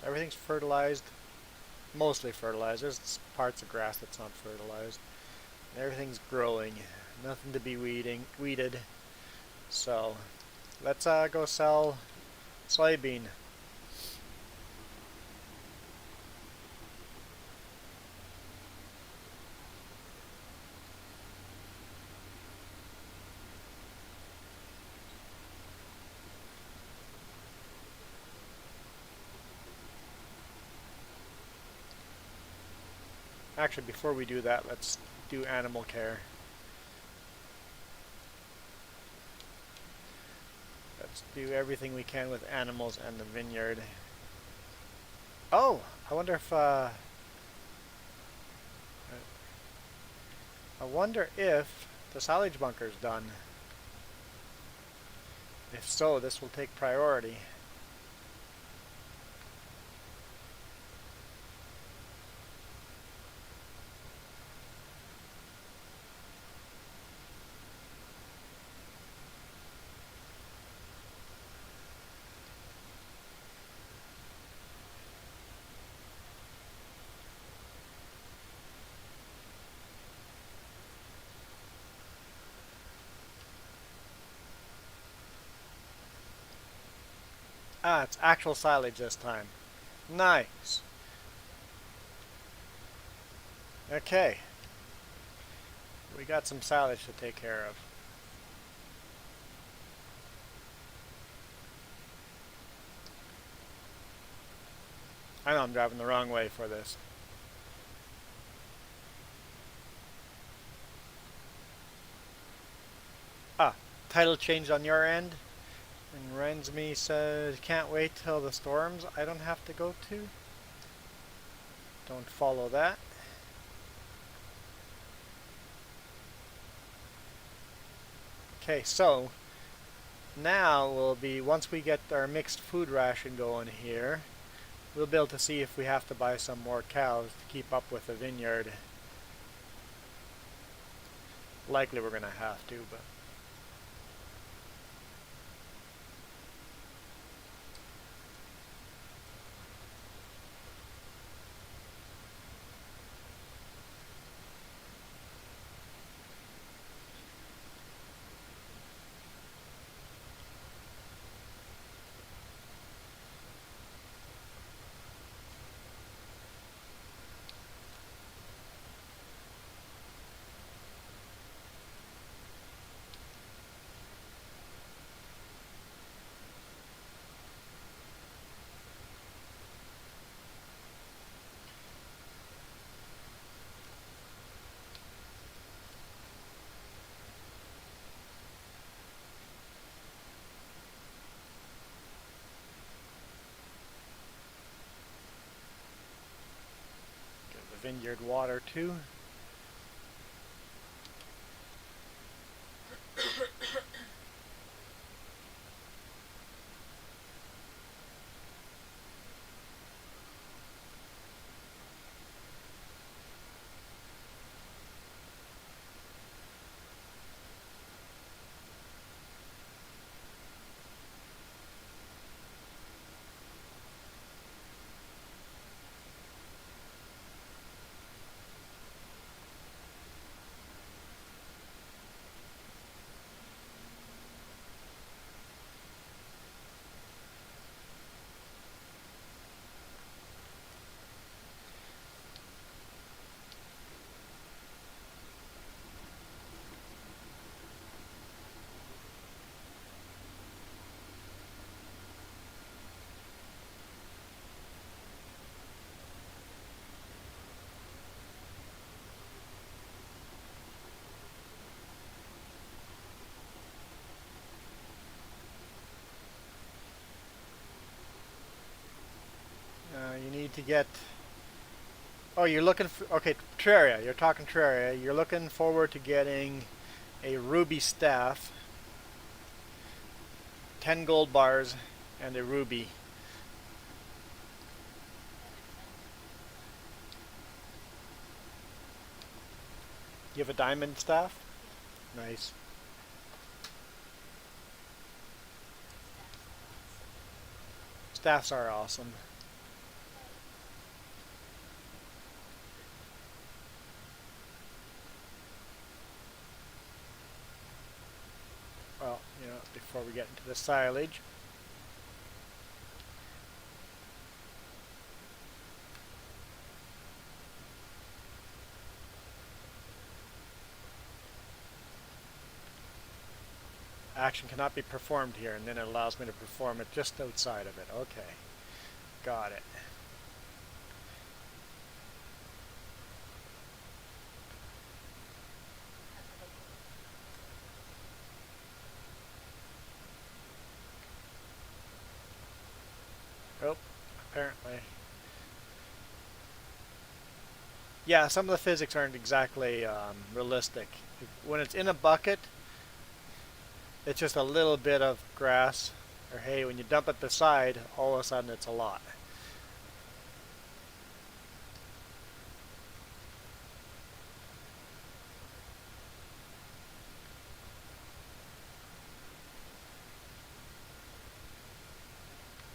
So everything's fertilized. Mostly fertilized. There's parts of grass that's not fertilized. Everything's growing. Nothing to be weeded. So let's go sell soybean. Actually, before we do that, let's do animal care. Let's do everything we can with animals and the vineyard. Oh, I wonder if the silage bunker's done. If so, this will take priority. Ah, it's actual silage this time. Nice. Okay. We got some silage to take care of. I know I'm driving the wrong way for this. Ah, title changed on your end. And Rensme says, can't wait till the storms I don't have to go to. Don't follow that. Okay, so now will be, once we get our mixed food ration going here, we'll be able to see if we have to buy some more cows to keep up with the vineyard. Likely we're going to have to, but get the vineyard water too. You need to get. Oh, you're looking for. Okay, Terraria. You're talking Terraria. You're looking forward to getting a ruby staff, 10 gold bars, and a ruby. You have a diamond staff? Nice. Staffs are awesome. Well, before we get into the silage, action cannot be performed here, and then it allows me to perform it just outside of it. Okay, got it. Oh, apparently. Yeah, some of the physics aren't exactly realistic. When it's in a bucket, It's just a little bit of grass or hay. When you dump it beside, all of a sudden it's a lot.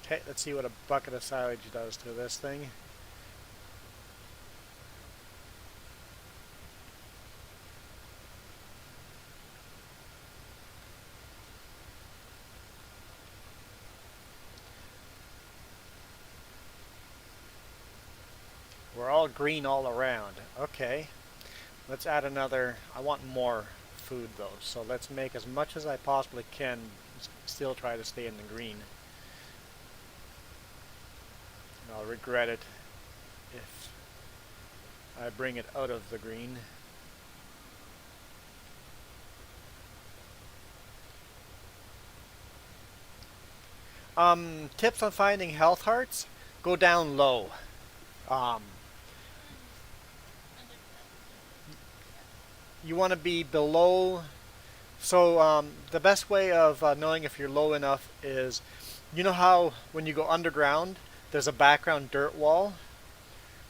Okay, let's see what a bucket of silage does to this thing. We're all green all around. Okay, let's add another. I want more food though, so let's make as much as I possibly can, still try to stay in the green. And I'll regret it if I bring it out of the green. Tips on finding health hearts: go down low. Um, you want to be below. So the best way of knowing if you're low enough is, you know how when you go underground, there's a background dirt wall.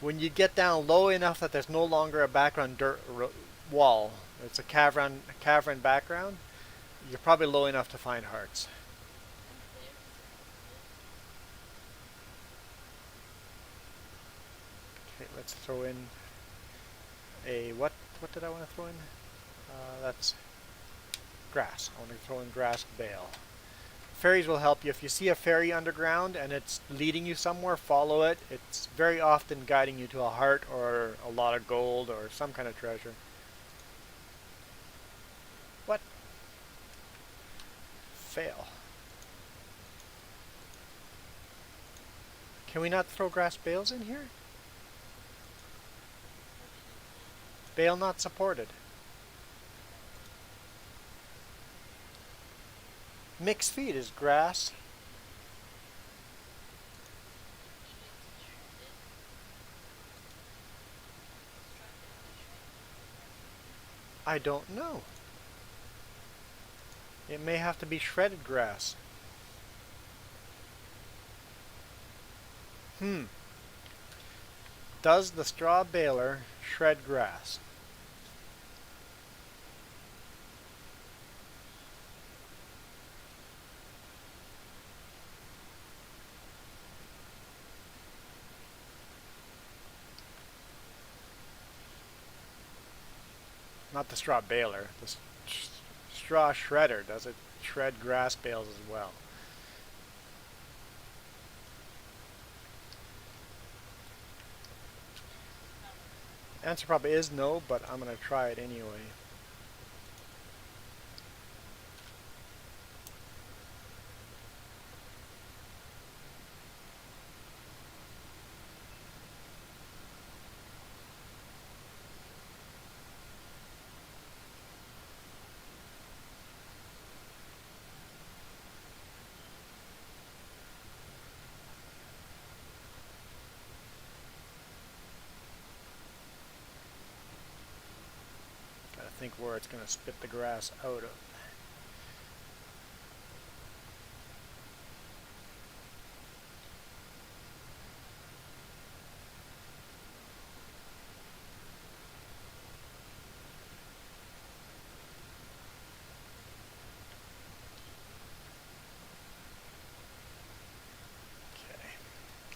When you get down low enough that there's no longer a background dirt wall, it's a cavern background, you're probably low enough to find hearts. Okay, let's throw in a what did I want to throw in? That's grass. I want to throw in grass bale. Fairies will help you. If you see a fairy underground and it's leading you somewhere, follow it. It's very often guiding you to a heart or a lot of gold or some kind of treasure. What? Fail. Can we not throw grass bales in here? Bale not supported. Mixed feed is grass. I don't know. It may have to be shredded grass. Does the straw baler shred grass? Not the straw baler. The straw shredder. Does it shred grass bales as well? Answer probably is no, but I'm going to try it anyway. Gotta think where it's going to spit the grass out of.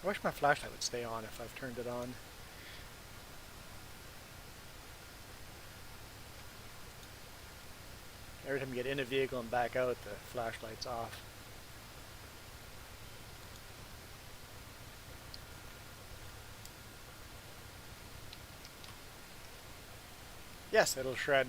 I wish my flashlight would stay on if I've turned it on. Every time you get in a vehicle and back out, the flashlight's off. Yes, it'll shred.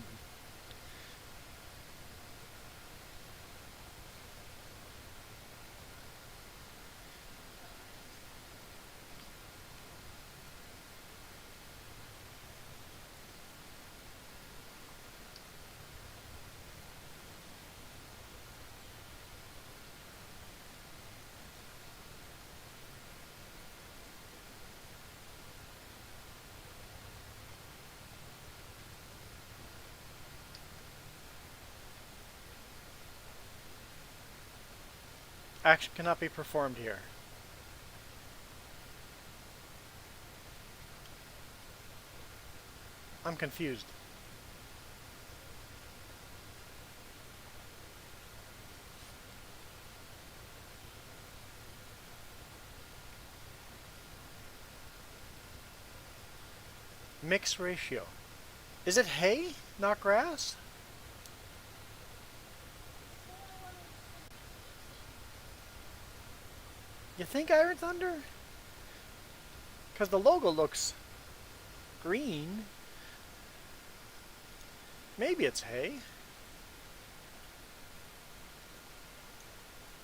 Action cannot be performed here. I'm confused. Mix ratio. Is it hay, not grass? You think Iron Thunder? Because the logo looks green. Maybe it's hay.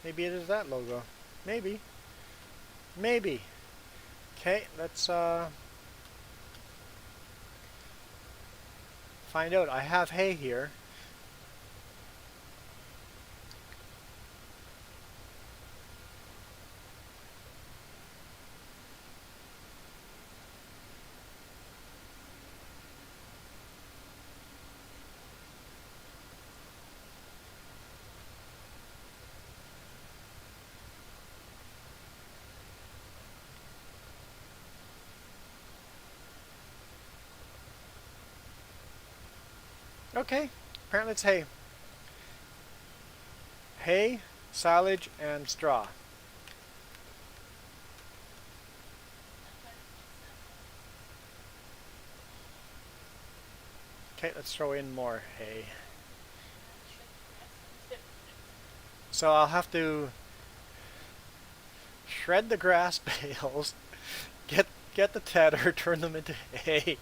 Maybe it is that logo. Maybe. Maybe. Okay, let's find out. I have hay here. Okay, apparently it's hay. Hay, silage, and straw. Okay, let's throw in more hay. So I'll have to shred the grass bales, get the tedder, turn them into hay.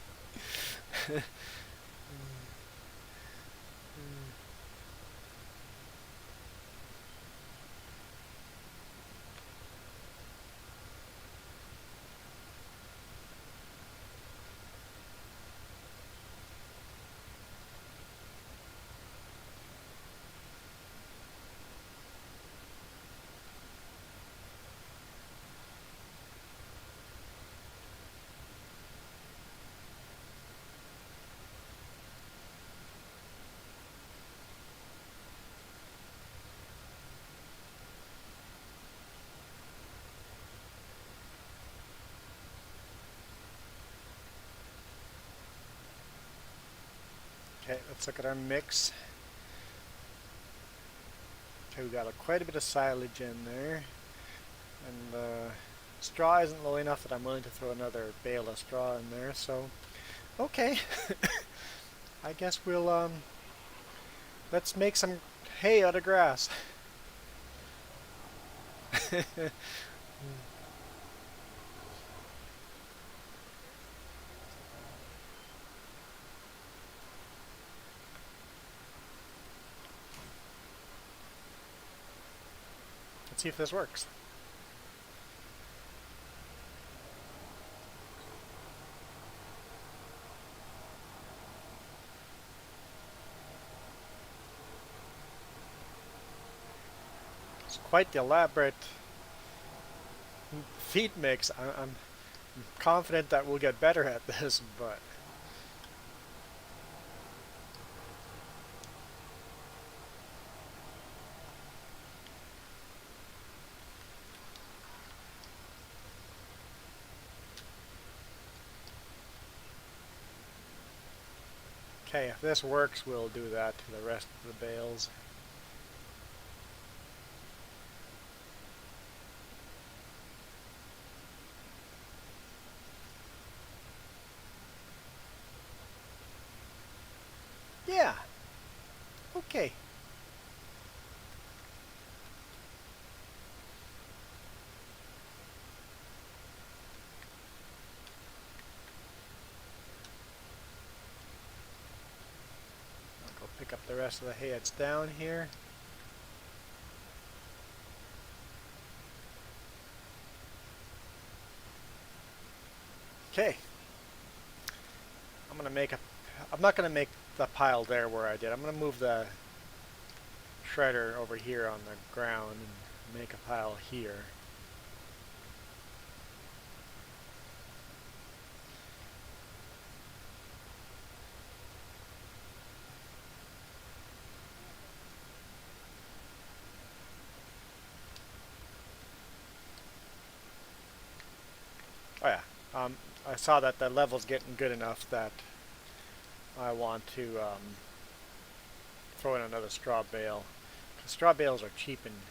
Okay, let's look at our mix. Okay, we got quite a bit of silage in there, and straw isn't low enough that I'm willing to throw another bale of straw in there. So, okay, I guess we'll let's make some hay out of grass. Let's see if this works. It's quite the elaborate feed mix. I'm confident that we'll get better at this, but okay, if this works, we'll do that to the rest of the bales. Yeah. Okay. I'll go pick up the rest of the hay that's down here. Okay. I'm not gonna make the pile there where I did. I'm gonna move the shredder over here on the ground and make a pile here. Oh yeah. I saw that the level's getting good enough that I want to throw in another straw bale. 'Cause straw bales are cheap and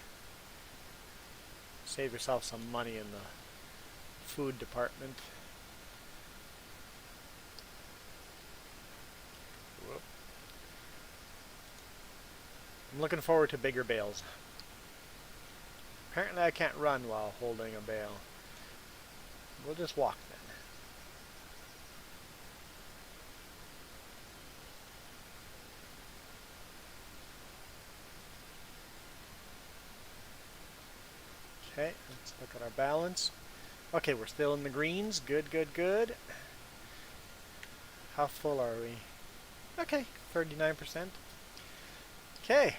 save yourself some money in the food department. Whoop. I'm looking forward to bigger bales. Apparently I can't run while holding a bale. We'll just walk then. Okay, let's look at our balance. Okay, we're still in the greens. Good, good, good. How full are we? Okay, 39%. Okay.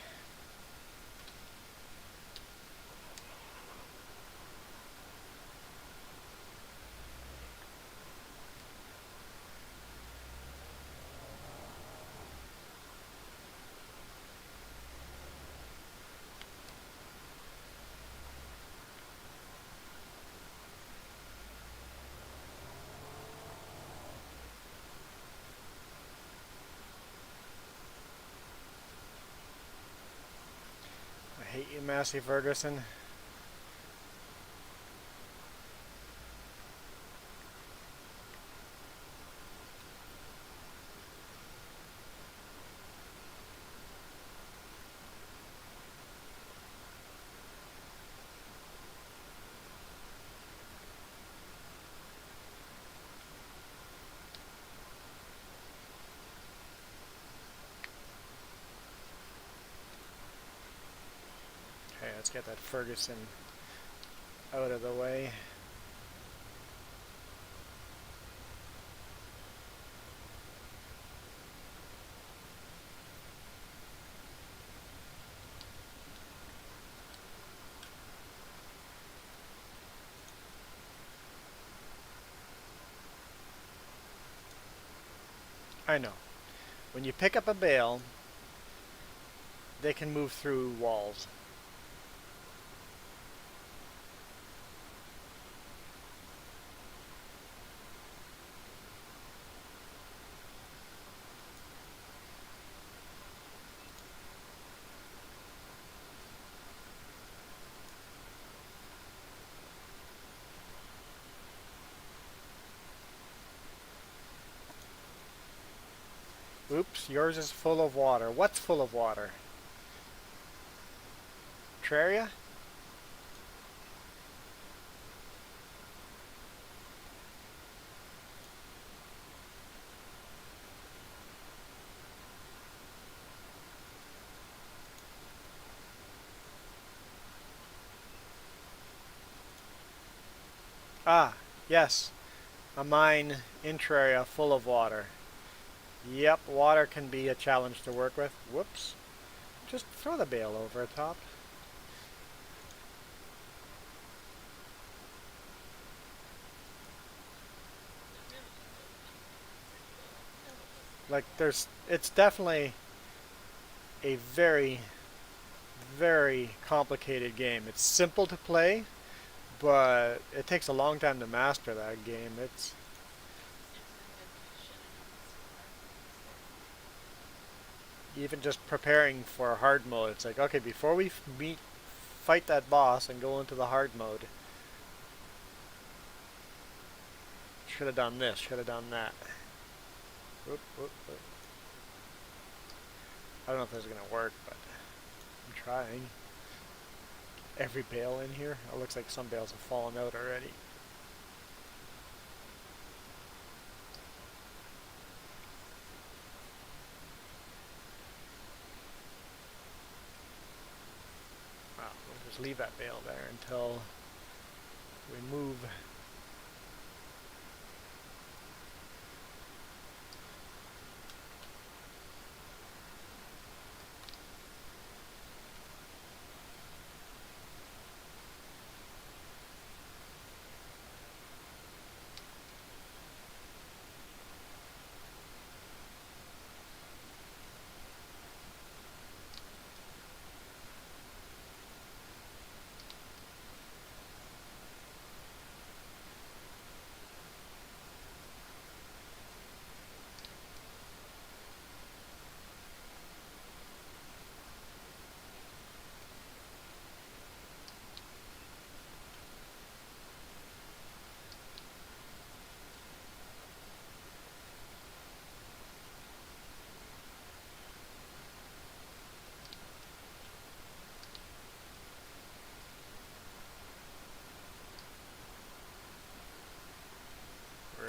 I hate you, Massey Ferguson. Okay, let's get that Ferguson out of the way. I know. When you pick up a bale, they can move through walls. Oops, yours is full of water. What's full of water? Terraria? Ah, yes. A mine in Terraria full of water. Yep, water can be a challenge to work with. Whoops. Just throw the bale over the top. Like, it's definitely a very, very complicated game. It's simple to play, but it takes a long time to master that game. It's even just preparing for hard mode. It's like, okay, before we fight that boss and go into the hard mode, should have done this, should have done that. Whoop, whoop, whoop. I don't know if this is going to work, but I'm trying. Every bale in here? It looks like some bales have fallen out already. Well, we'll just leave that bale there until we move.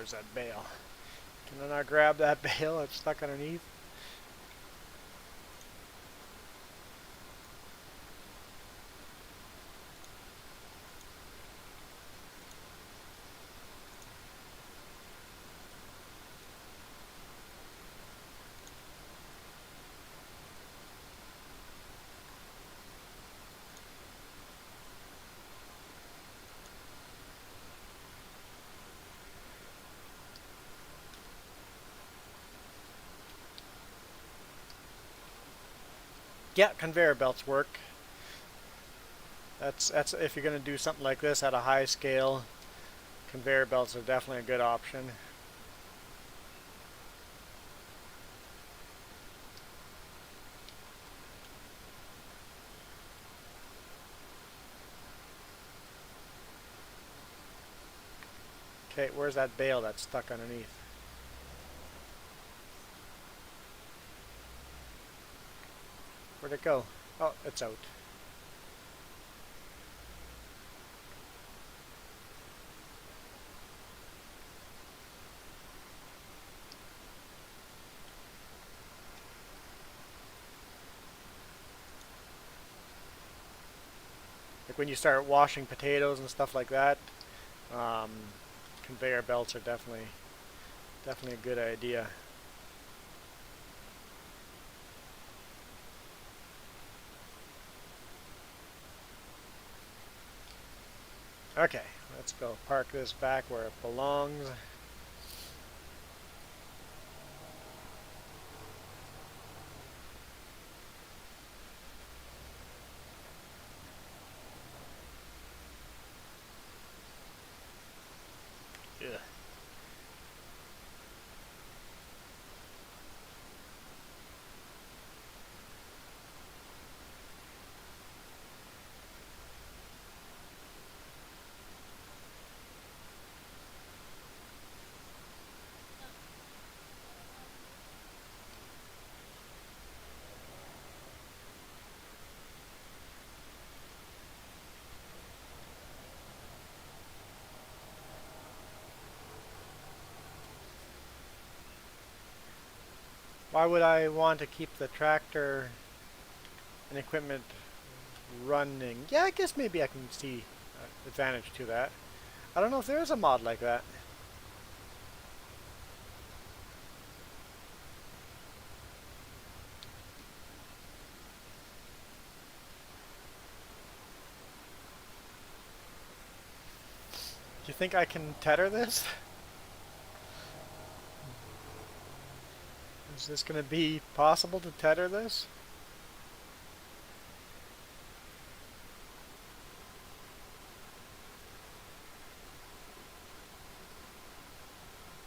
Where's that bale? Can I not grab that bale that's stuck underneath? Yeah, conveyor belts work. That's if you're going to do something like this at a high scale, conveyor belts are definitely a good option. Okay, where's that bale that's stuck underneath? Where'd it go? Oh, it's out. Like when you start washing potatoes and stuff like that, um, conveyor belts are definitely a good idea. Okay, let's go park this back where it belongs. Ugh. Why would I want to keep the tractor and equipment running? Yeah, I guess maybe I can see advantage to that. I don't know if there is a mod like that. Do you think I can tether this? Is this going to be possible to tether this?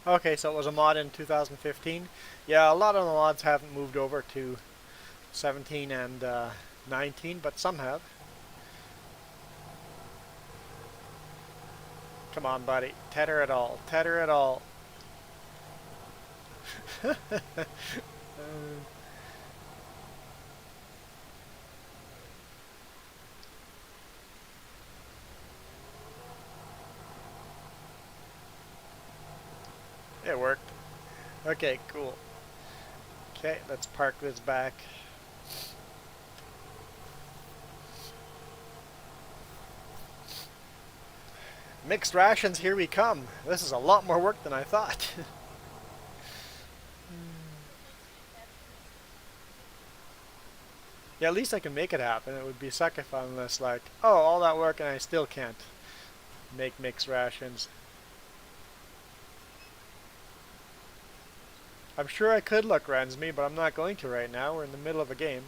Okay, so it was a mod in 2015. Yeah, a lot of the mods haven't moved over to 17 and 19, but some have. Come on, buddy. Tether it all. Tether it all. It worked. Okay, cool. Okay, let's park this back. Mixed rations, here we come. This is a lot more work than I thought. Yeah, at least I can make it happen. It would be suck if I'm just like, oh, all that work and I still can't make mixed rations. I'm sure I could look Rensme, but I'm not going to right now. We're in the middle of a game.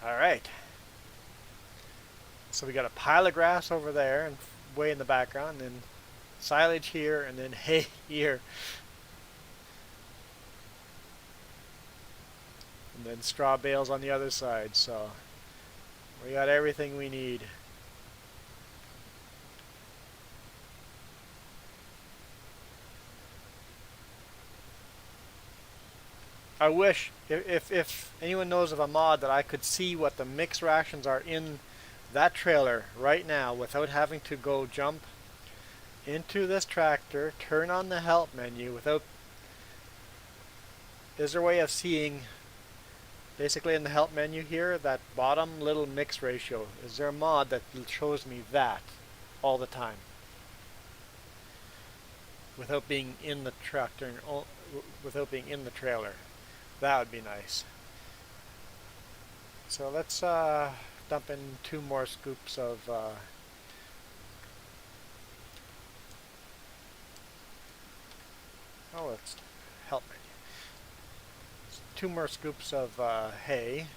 Alright. So we got a pile of grass over there and way in the background, and then silage here, and then hay here. And then straw bales on the other side, so we got everything we need. I wish if anyone knows of a mod that I could see what the mix rations are in that trailer right now without having to go jump into this tractor, turn on the help menu without. Is there a way of seeing basically in the help menu here that bottom little mix ratio? Is there a mod that shows me that all the time without being in the tractor, without being in the trailer? That would be nice. So let's dump in 2 more scoops of oh, it's help menu. 2 more scoops of hay.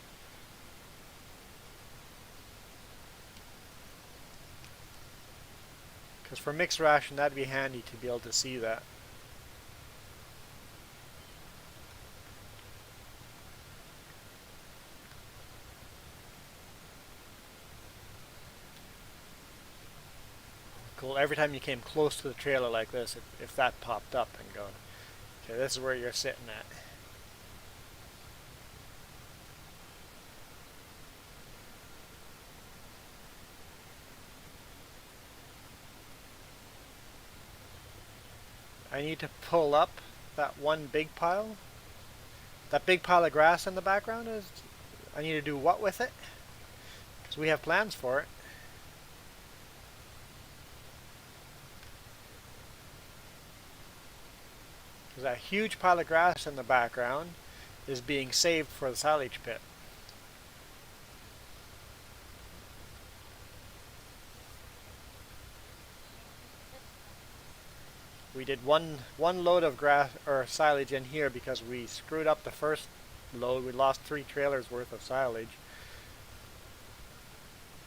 Because for mixed ration, that'd be handy to be able to see that. Cool. Every time you came close to the trailer like this, if that popped up and go, okay, this is where you're sitting at. I need to pull up that one big pile. That big pile of grass in the background is, I need to do what with it? Because we have plans for it. Because that huge pile of grass in the background is being saved for the silage pit. We did one load of grass or silage in here because we screwed up the first load. We lost 3 trailers worth of silage,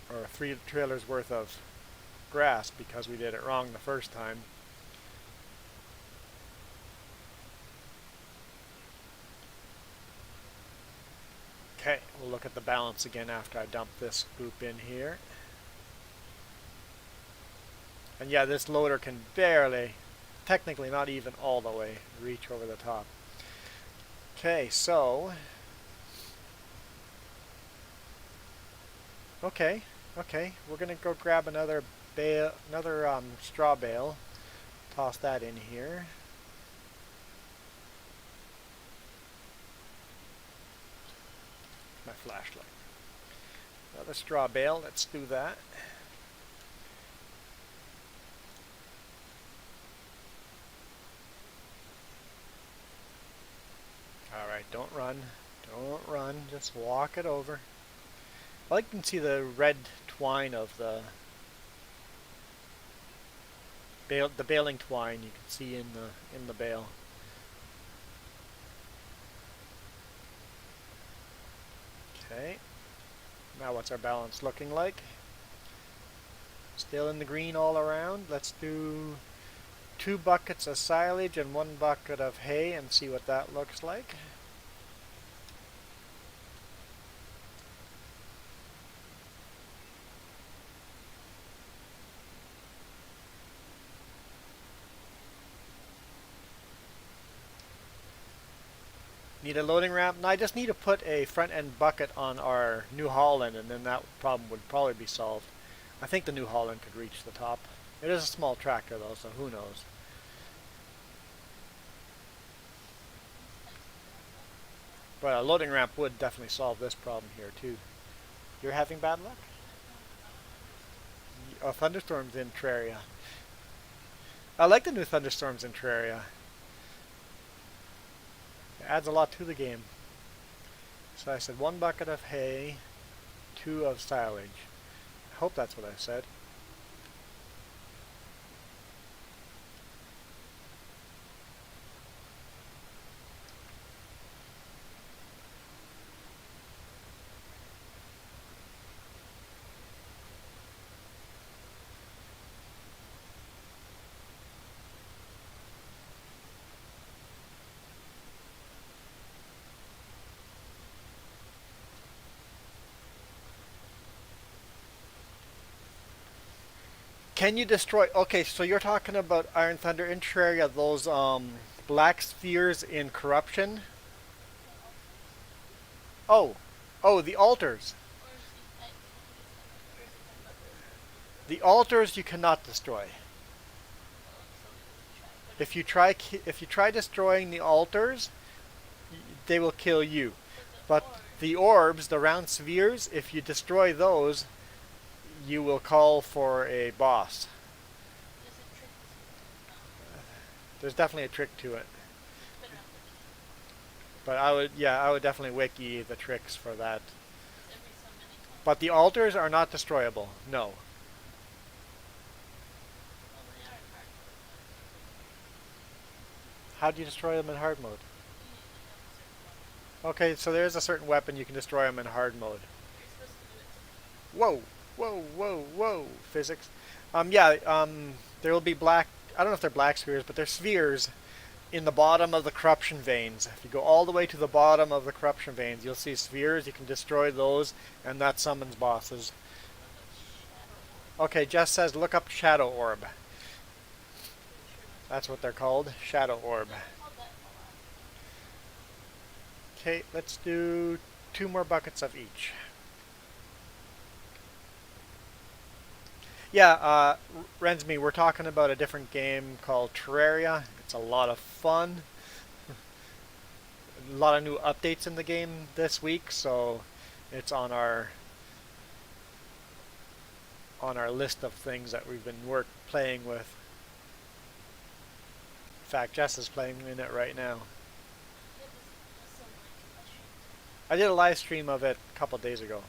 or 3 trailers worth of grass because we did it wrong the first time. Okay, we'll look at the balance again after I dump this scoop in here. And yeah, this loader can barely, technically not even all the way, reach over the top. Okay, so okay, we're gonna go grab another bale, another straw bale. Toss that in here. My flashlight. Another straw bale. Let's do that. Alright, don't run. Don't run. Just walk it over. Well, you can see the red twine of the baling twine you can see in the bale. Okay. Now what's our balance looking like? Still in the green all around. Let's do 2 buckets of silage and 1 bucket of hay and see what that looks like. Need a loading ramp? No, I just need to put a front end bucket on our New Holland and then that problem would probably be solved. I think the New Holland could reach the top. It is a small tractor though, so who knows. But a loading ramp would definitely solve this problem here too. You're having bad luck? Thunderstorms in Terraria. I like the new thunderstorms in Terraria. It adds a lot to the game. So I said 1 bucket of hay, 2 of silage. I hope that's what I said. Can you destroy... Okay, so you're talking about Iron Thunder in Terraria, those black spheres in Corruption? Oh, oh, the altars. The altars you cannot destroy. If you try destroying the altars, they will kill you. But the orbs, the round spheres, if you destroy those, you will call for a boss. There's definitely a trick to it. But I would definitely wiki the tricks for that. But the altars are not destroyable. No. How do you destroy them in hard mode? Okay, so there's a certain weapon you can destroy them in hard mode. Whoa, whoa, whoa, whoa! Physics. Yeah. There will be black. I don't know if they're black spheres, but they're spheres in the bottom of the corruption veins. If you go all the way to the bottom of the corruption veins, you'll see spheres. You can destroy those, and that summons bosses. Okay, Jess says look up Shadow Orb. That's what they're called, Shadow Orb. Okay, let's do 2 more buckets of each. Yeah, Rensme, we're talking about a different game called Terraria. It's a lot of fun. A lot of new updates in the game this week, so it's on our list of things that we've been playing with. In fact, Jess is playing in it right now. I did a live stream of it a couple days ago.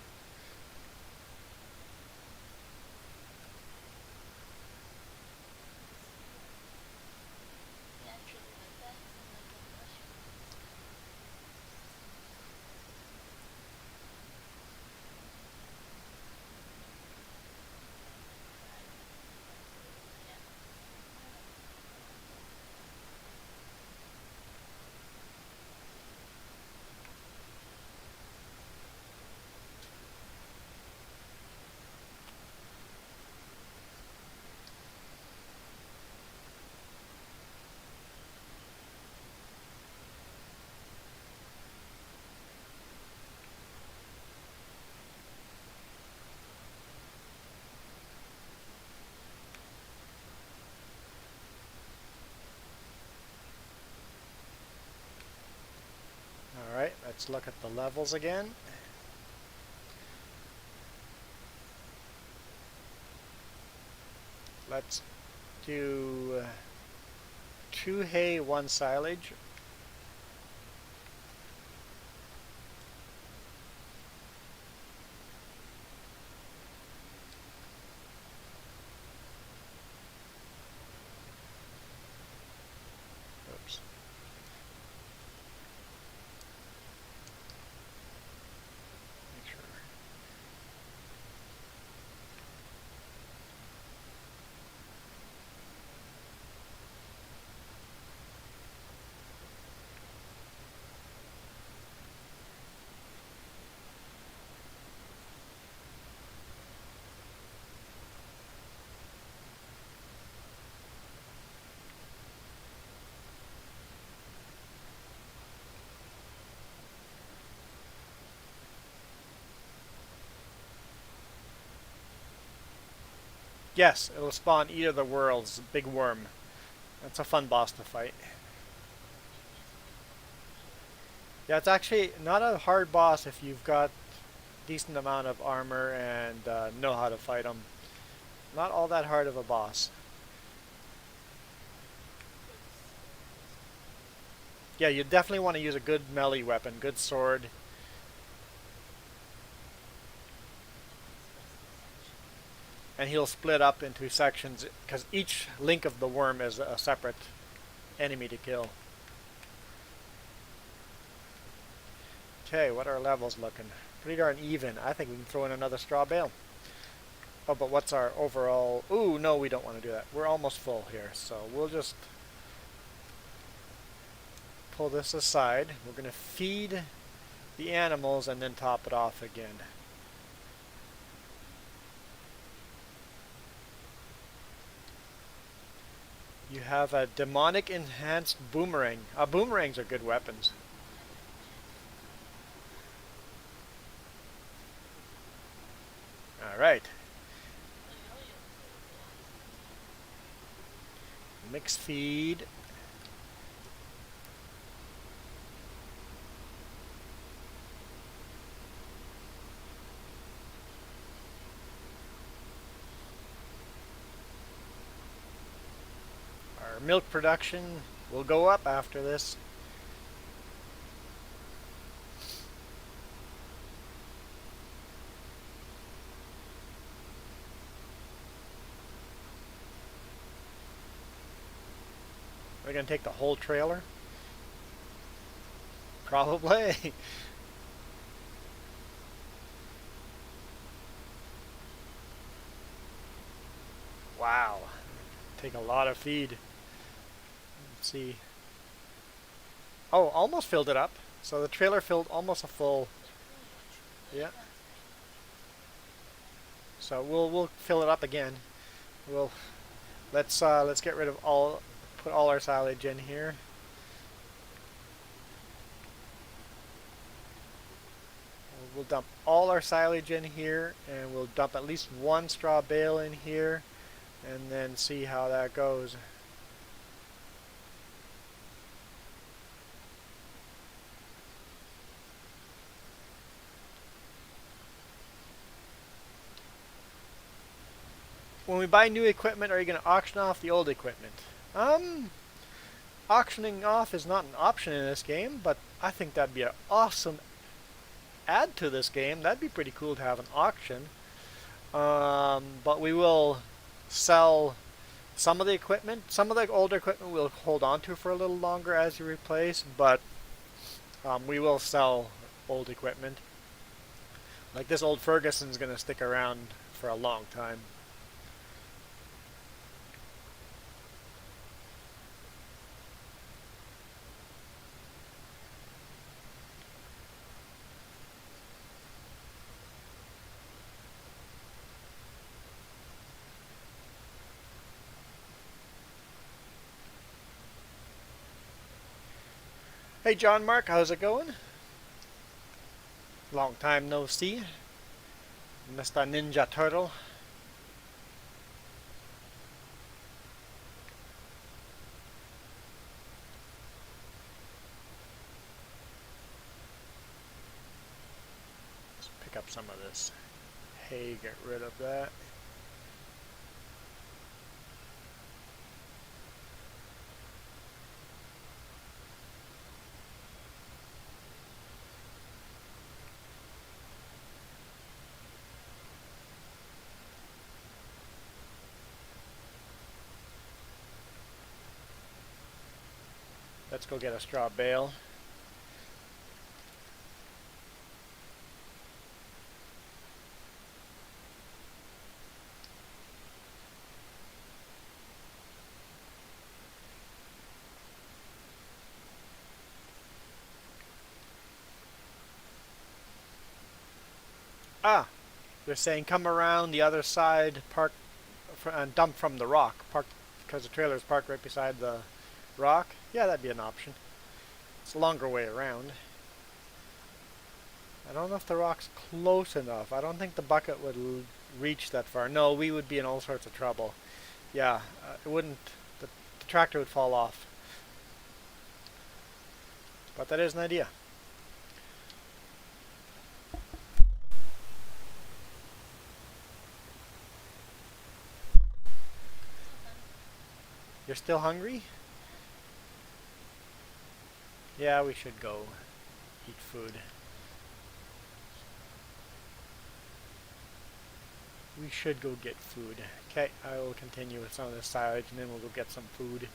Alright, let's look at the levels again. Let's do 2 hay, 1 silage. Oops. Make sure. Yes, it'll spawn Eat of the Worlds, big worm. That's a fun boss to fight. Yeah, it's actually not a hard boss if you've got decent amount of armor and know how to fight him. Not all that hard of a boss. Yeah, you definitely want to use a good melee weapon, good sword. And he'll split up into sections because each link of the worm is a separate enemy to kill. Okay, what are our levels looking? Pretty darn even. I think we can throw in another straw bale. Oh, but what's our overall... Ooh, no, we don't want to do that. We're almost full here, so we'll just pull this aside. We're going to feed the animals and then top it off again. You have a demonic enhanced boomerang. Boomerangs are good weapons. Alright. Mix feed. Our milk production will go up after this. We're going to take the whole trailer? Probably. Wow. Take a lot of feed. Let's see. Oh, almost filled it up. So the trailer filled almost a full. Yeah. So we'll fill it up again. We'll let's get rid of all, put all our silage in here. We'll dump all our silage in here, and we'll dump at least one straw bale in here, and then see how that goes. When we buy new equipment, are you going to auction off the old equipment? Auctioning off is not an option in this game, but I think that'd be an awesome add to this game. That'd be pretty cool to have an auction. But we will sell some of the equipment. Some of the older equipment we'll hold on to for a little longer as you replace, but we will sell old equipment. Like this old Ferguson's going to stick around for a long time. Hey John Mark, how's it going? Long time no see. Mr. Ninja Turtle. Let's pick up some of this hay, get rid of that. Let's go get a straw bale. Ah, they're saying come around the other side, park, and dump from the rock. Park because the trailer is parked right beside the rock. Yeah, that'd be an option. It's a longer way around. I don't know if the rock's close enough. I don't think the bucket would reach that far. No, we would be in all sorts of trouble. Yeah, it wouldn't. The tractor would fall off. But that is an idea. You're still hungry? Yeah, we should go eat food. We should go get food. Okay, I will continue with some of this silage and then we'll go get some food.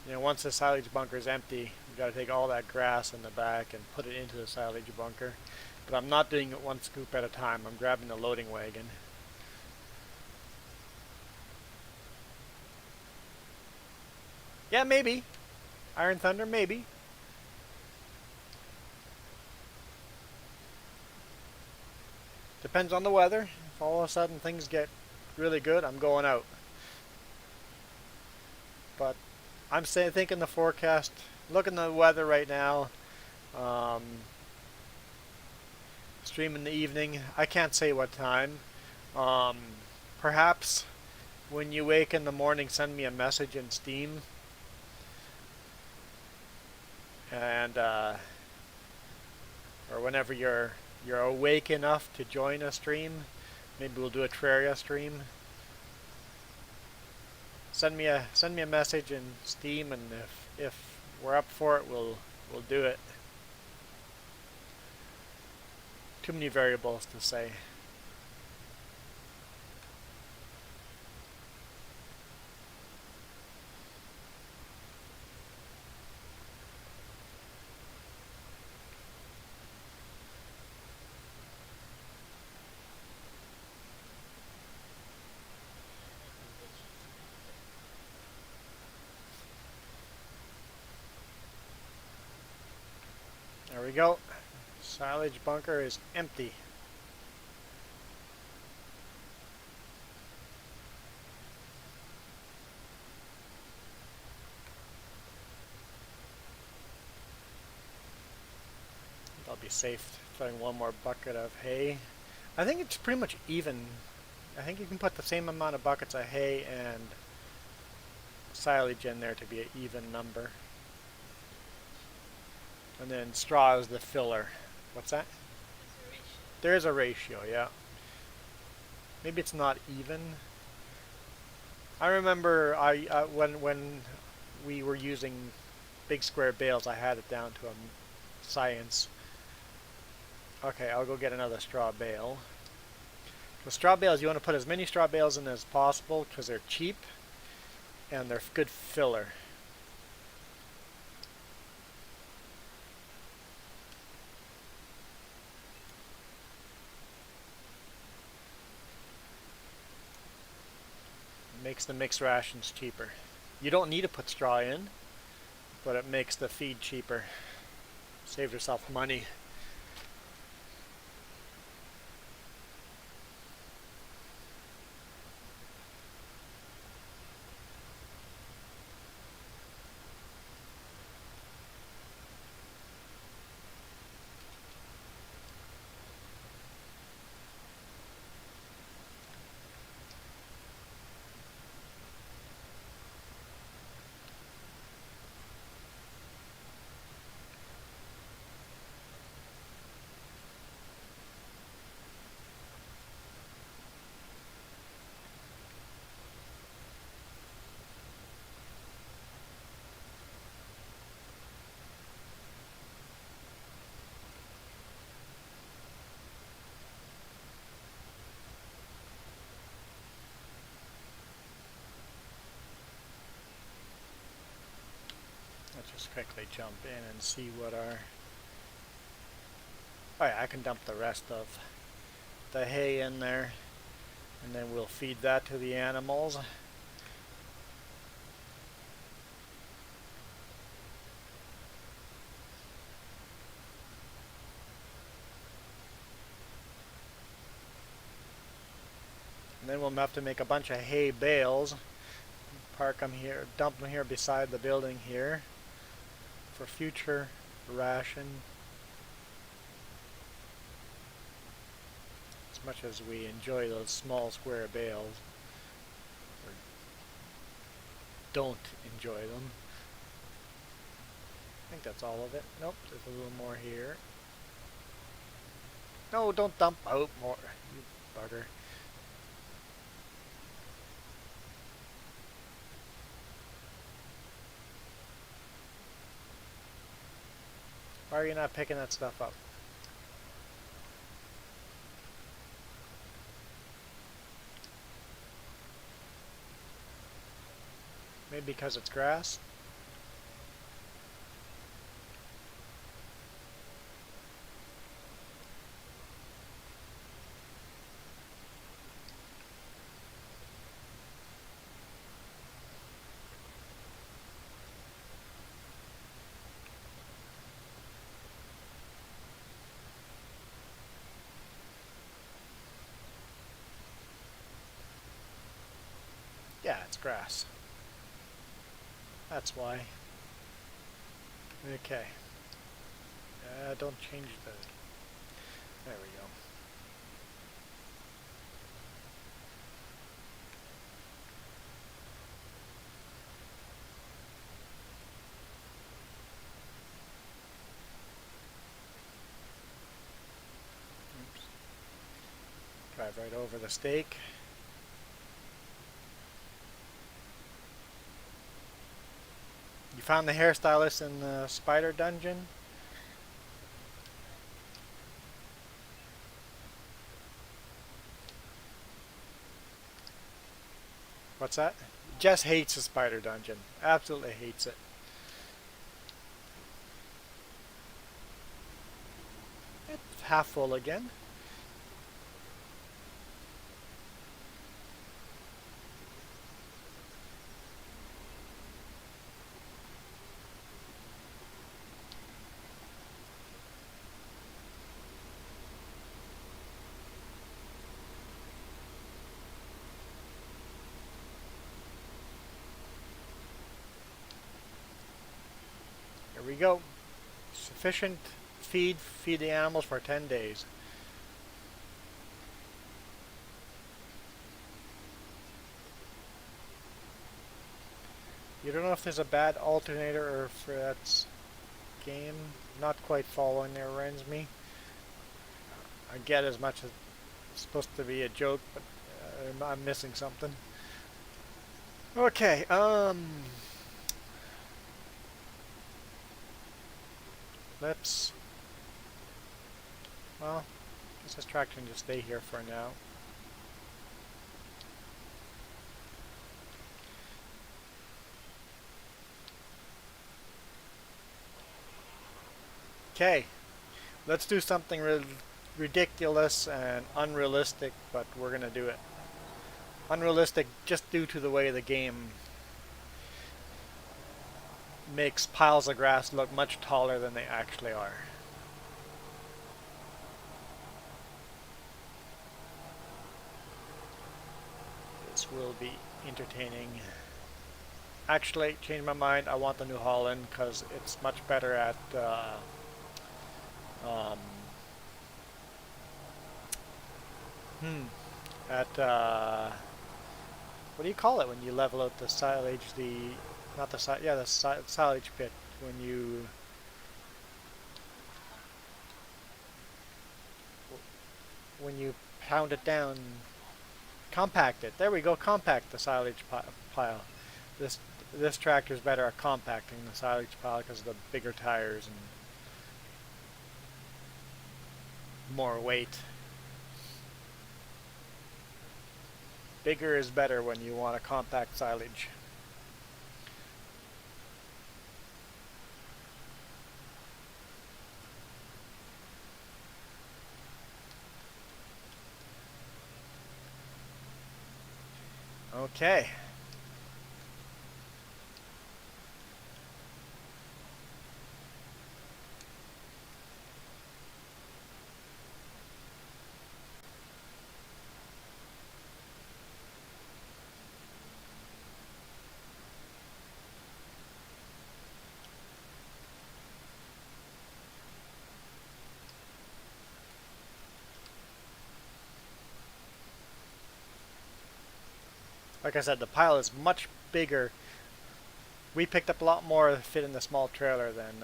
You know, once the silage bunker is empty, we've got to take all that grass in the back and put it into the silage bunker. But I'm not doing it one scoop at a time. I'm grabbing the loading wagon. Yeah, maybe. Iron Thunder, maybe. Depends on the weather. If all of a sudden things get really good, I'm going out. But I'm thinking the forecast looking at the weather right now. Um, Stream in the evening. I can't say what time. Um, Perhaps when you wake in the morning, send me a message in Steam, and or whenever you're awake enough to join a stream. Maybe we'll do a Terraria stream. Send me a message in Steam, and if we're up for it, we'll do it. Too many variables to say. There we go. Silage bunker is empty. I'll be safe throwing one more bucket of hay. I think it's pretty much even. I think you can put the same amount of buckets of hay and silage in there to be an even number. And then straw is the filler. What's that? There is a ratio, yeah. Maybe it's not even. I remember when we were using big square bales, I had it down to a science. Okay, I'll go get another straw bale. The straw bales, you want to put as many straw bales in as possible because they're cheap and they're good filler. It makes the mixed rations cheaper. You don't need to put straw in, but it makes the feed cheaper. Save yourself money. Let's just quickly jump in and see what our... Oh yeah, I can dump the rest of the hay in there, and then we'll feed that to the animals. And then we'll have to make a bunch of hay bales, park them here, dump them here beside the building here for future ration. As much as we enjoy those small square bales, or don't enjoy them. I think that's all of it. Nope, there's a little more here. No, don't dump out more, you bugger. Why are you not picking that stuff up? Maybe because it's grass? Yeah, it's grass. That's why. Okay. Don't change the... There we go. Oops. Drive right over the stake. You found the hairstylist in the spider dungeon? What's that? Jess hates the spider dungeon. Absolutely hates it. It's half full again. Here we go. Sufficient feed the animals for 10 days. You don't know if there's a bad alternator or if that's game. Not quite following there, Rensme. I get as much as it's supposed to be a joke, but I'm missing something. Okay, let's, well, guess this track can just stay here for now. Okay, let's do something ridiculous and unrealistic, but we're gonna do it. Unrealistic just due to the way the game makes piles of grass look much taller than they actually are. This will be entertaining. Actually, changed my mind. I want the New Holland because it's much better at um, what do you call it when you level out the silage? Not the silage, yeah, the silage pit when you pound it down, compact it. There we go, compact the silage pile. This tractor is better at compacting the silage pile because of the bigger tires and more weight. Bigger is better when you want to compact silage. Okay. Like I said, the pile is much bigger. We picked up a lot more to fit in the small trailer than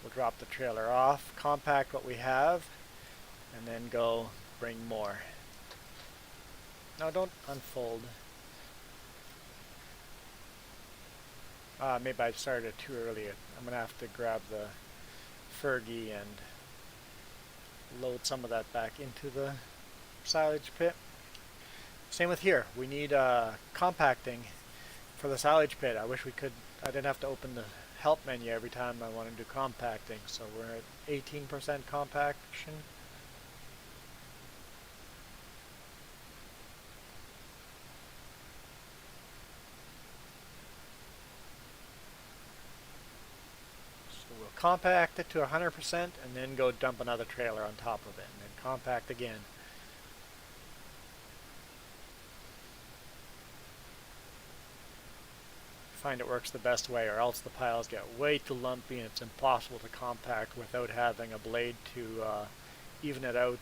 we'll drop the trailer off, compact what we have, and then go bring more. No, don't unfold. Maybe I started it too early. I'm going to have to grab the Fergie and load some of that back into the silage pit. Same with here. We need compacting for the silage pit. I wish we could. I didn't have to open the help menu every time I want to do compacting. So we're at 18% compaction. So we'll compact it to 100% and then go dump another trailer on top of it and then compact again. I find it works the best way, or else the piles get way too lumpy and it's impossible to compact without having a blade to even it out.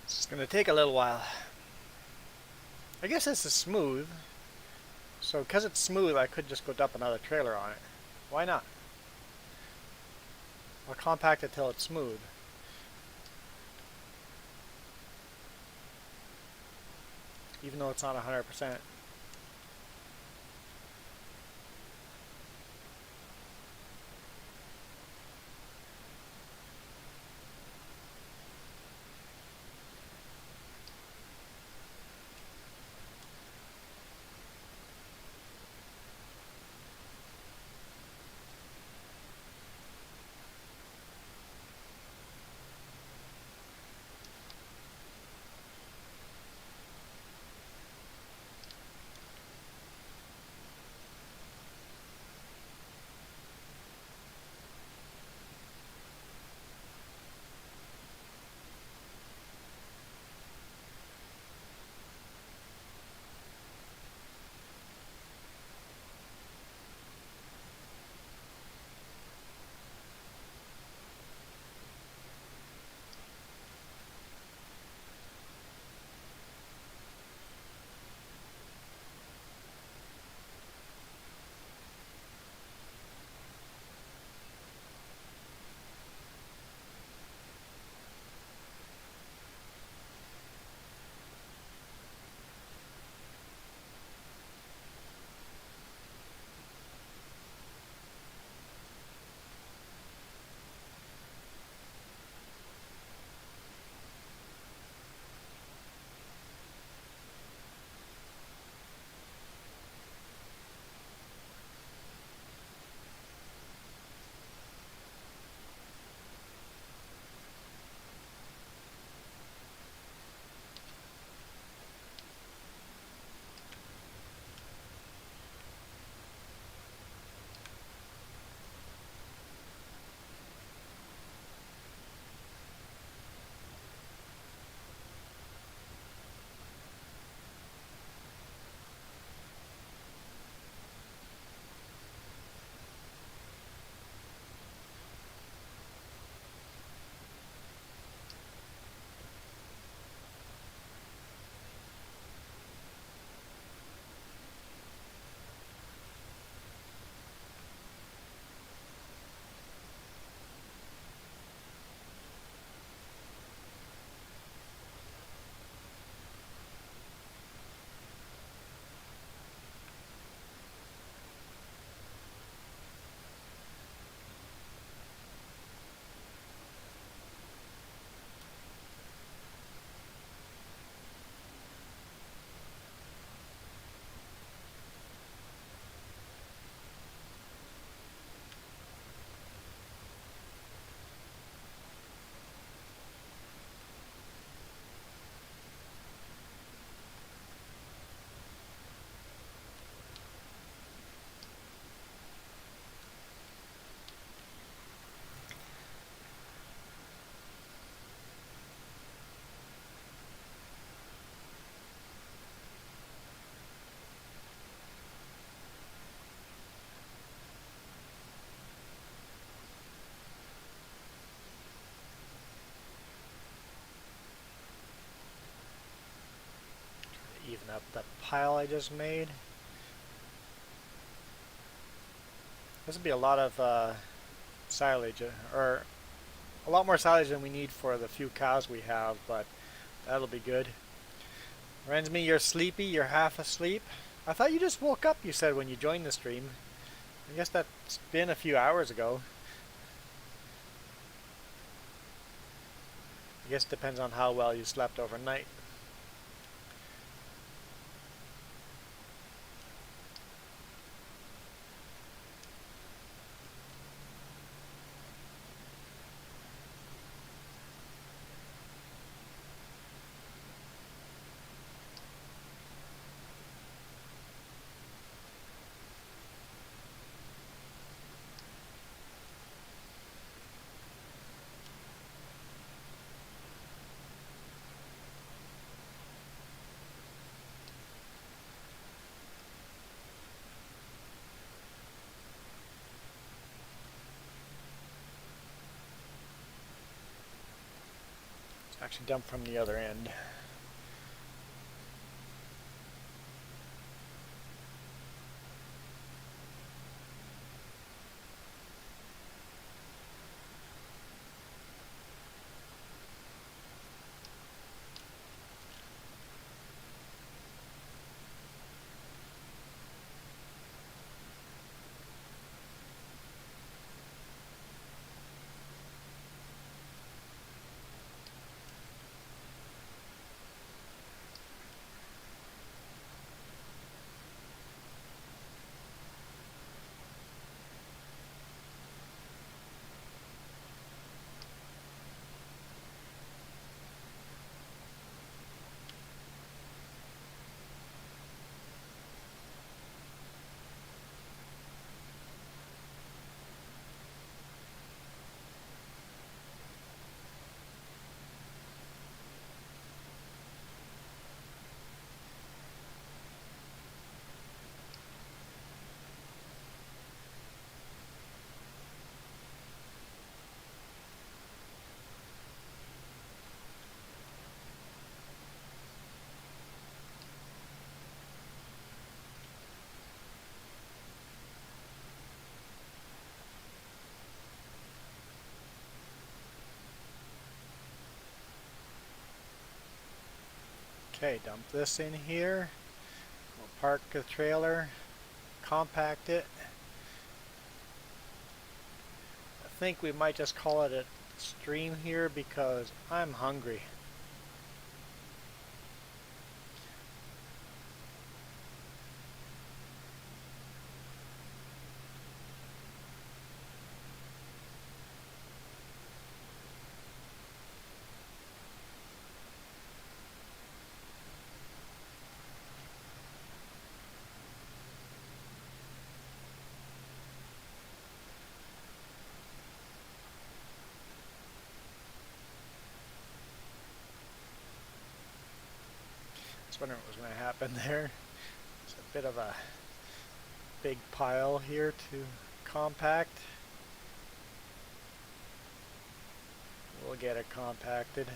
It's going to take a little while. I guess this is smooth. So because it's smooth, I could just go dump another trailer on it. Why not? I'll compact it till it's smooth. Even though it's not 100%. even up that pile I just made. This would be a lot of silage, or a lot more silage than we need for the few cows we have, but that'll be good. Rensme, you're sleepy? You're half asleep? I thought you just woke up, you said, when you joined the stream. I guess that's been a few hours ago. I guess it depends on how well you slept overnight. It's actually dumped from the other end. Okay, dump this in here. We'll park the trailer, compact it. I think we might just call it a stream here because I'm hungry. I was wondering what was going to happen there. It's a bit of a big pile here to compact. We'll get it compacted.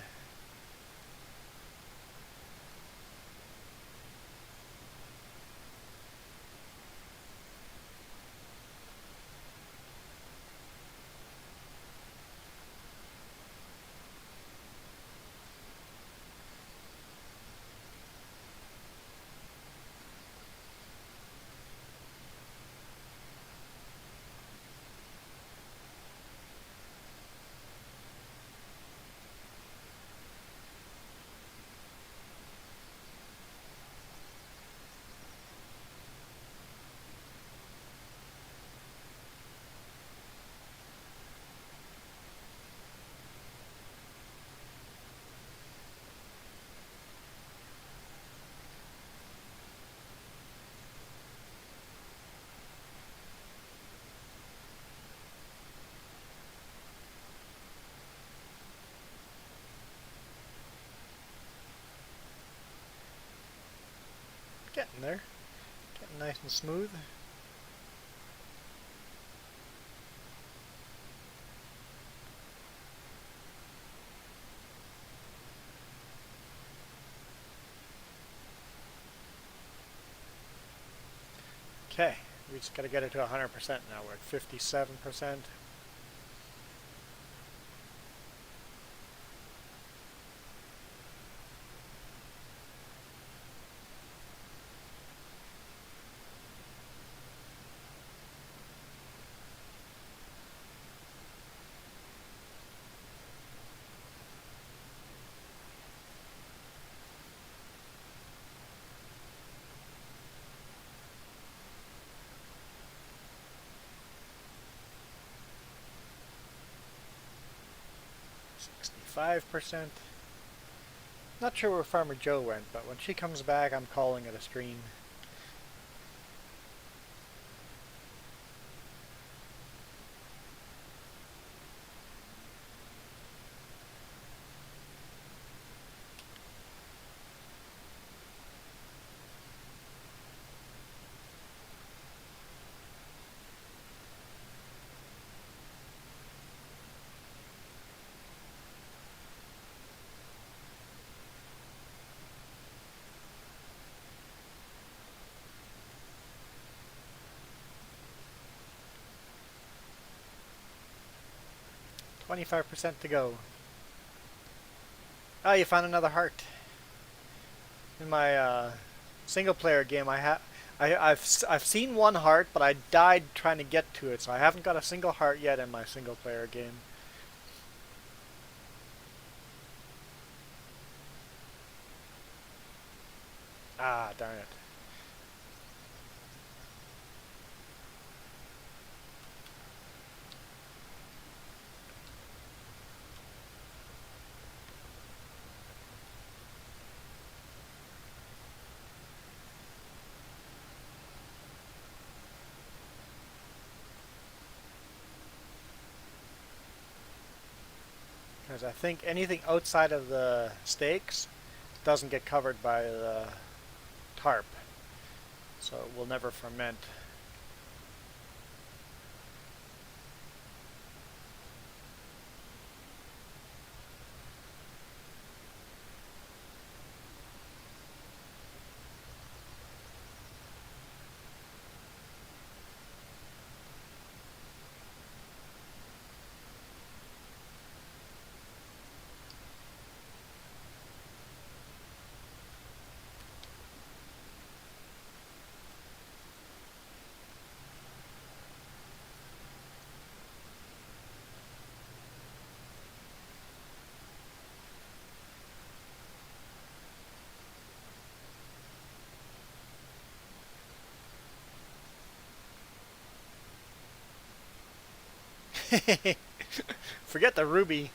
Getting there. Getting nice and smooth. Okay, we just gotta get it to 100% now. We're at 57%. %. Not sure where Farmer Joe went, but when she comes back, I'm calling it a stream. %25 to go. Oh, you found another heart. In my single player game, I've seen one heart, but I died trying to get to it, so I haven't got a single heart yet in my single player game. Ah, darn it. Because I think anything outside of the stakes doesn't get covered by the tarp, so it will never ferment. Forget the ruby.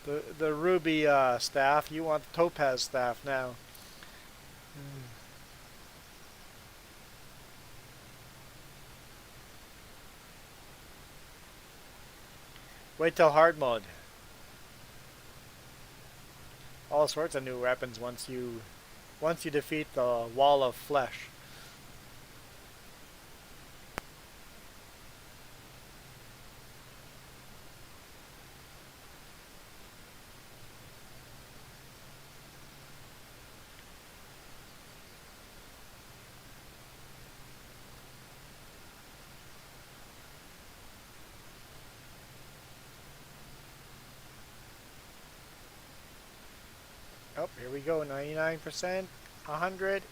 The ruby staff. You want the topaz staff now. Wait till hard mode. All sorts of new weapons once you defeat the wall of flesh. Oh, here we go. 99%, 100.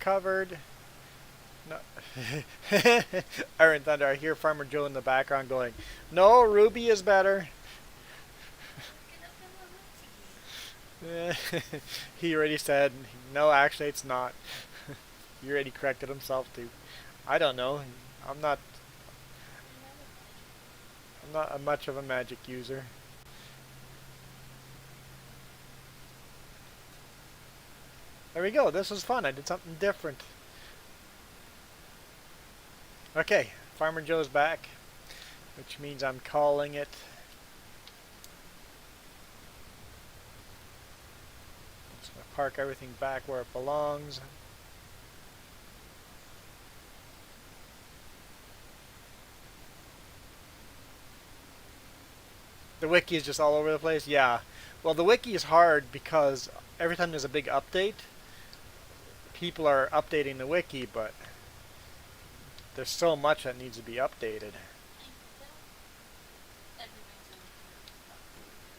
Covered. No. Iron Thunder, I hear Farmer Joe in the background going, "No, Ruby is better." He already said, "No, actually it's not." He already corrected himself too. I don't know. I'm not much of a magic user. There we go. This was fun. I did something different. Okay, Farmer Joe's back, which means I'm calling it. Just gonna park everything back where it belongs. The wiki is just all over the place. Yeah. Well, the wiki is hard because every time there's a big update, people are updating the wiki, but there's so much that needs to be updated.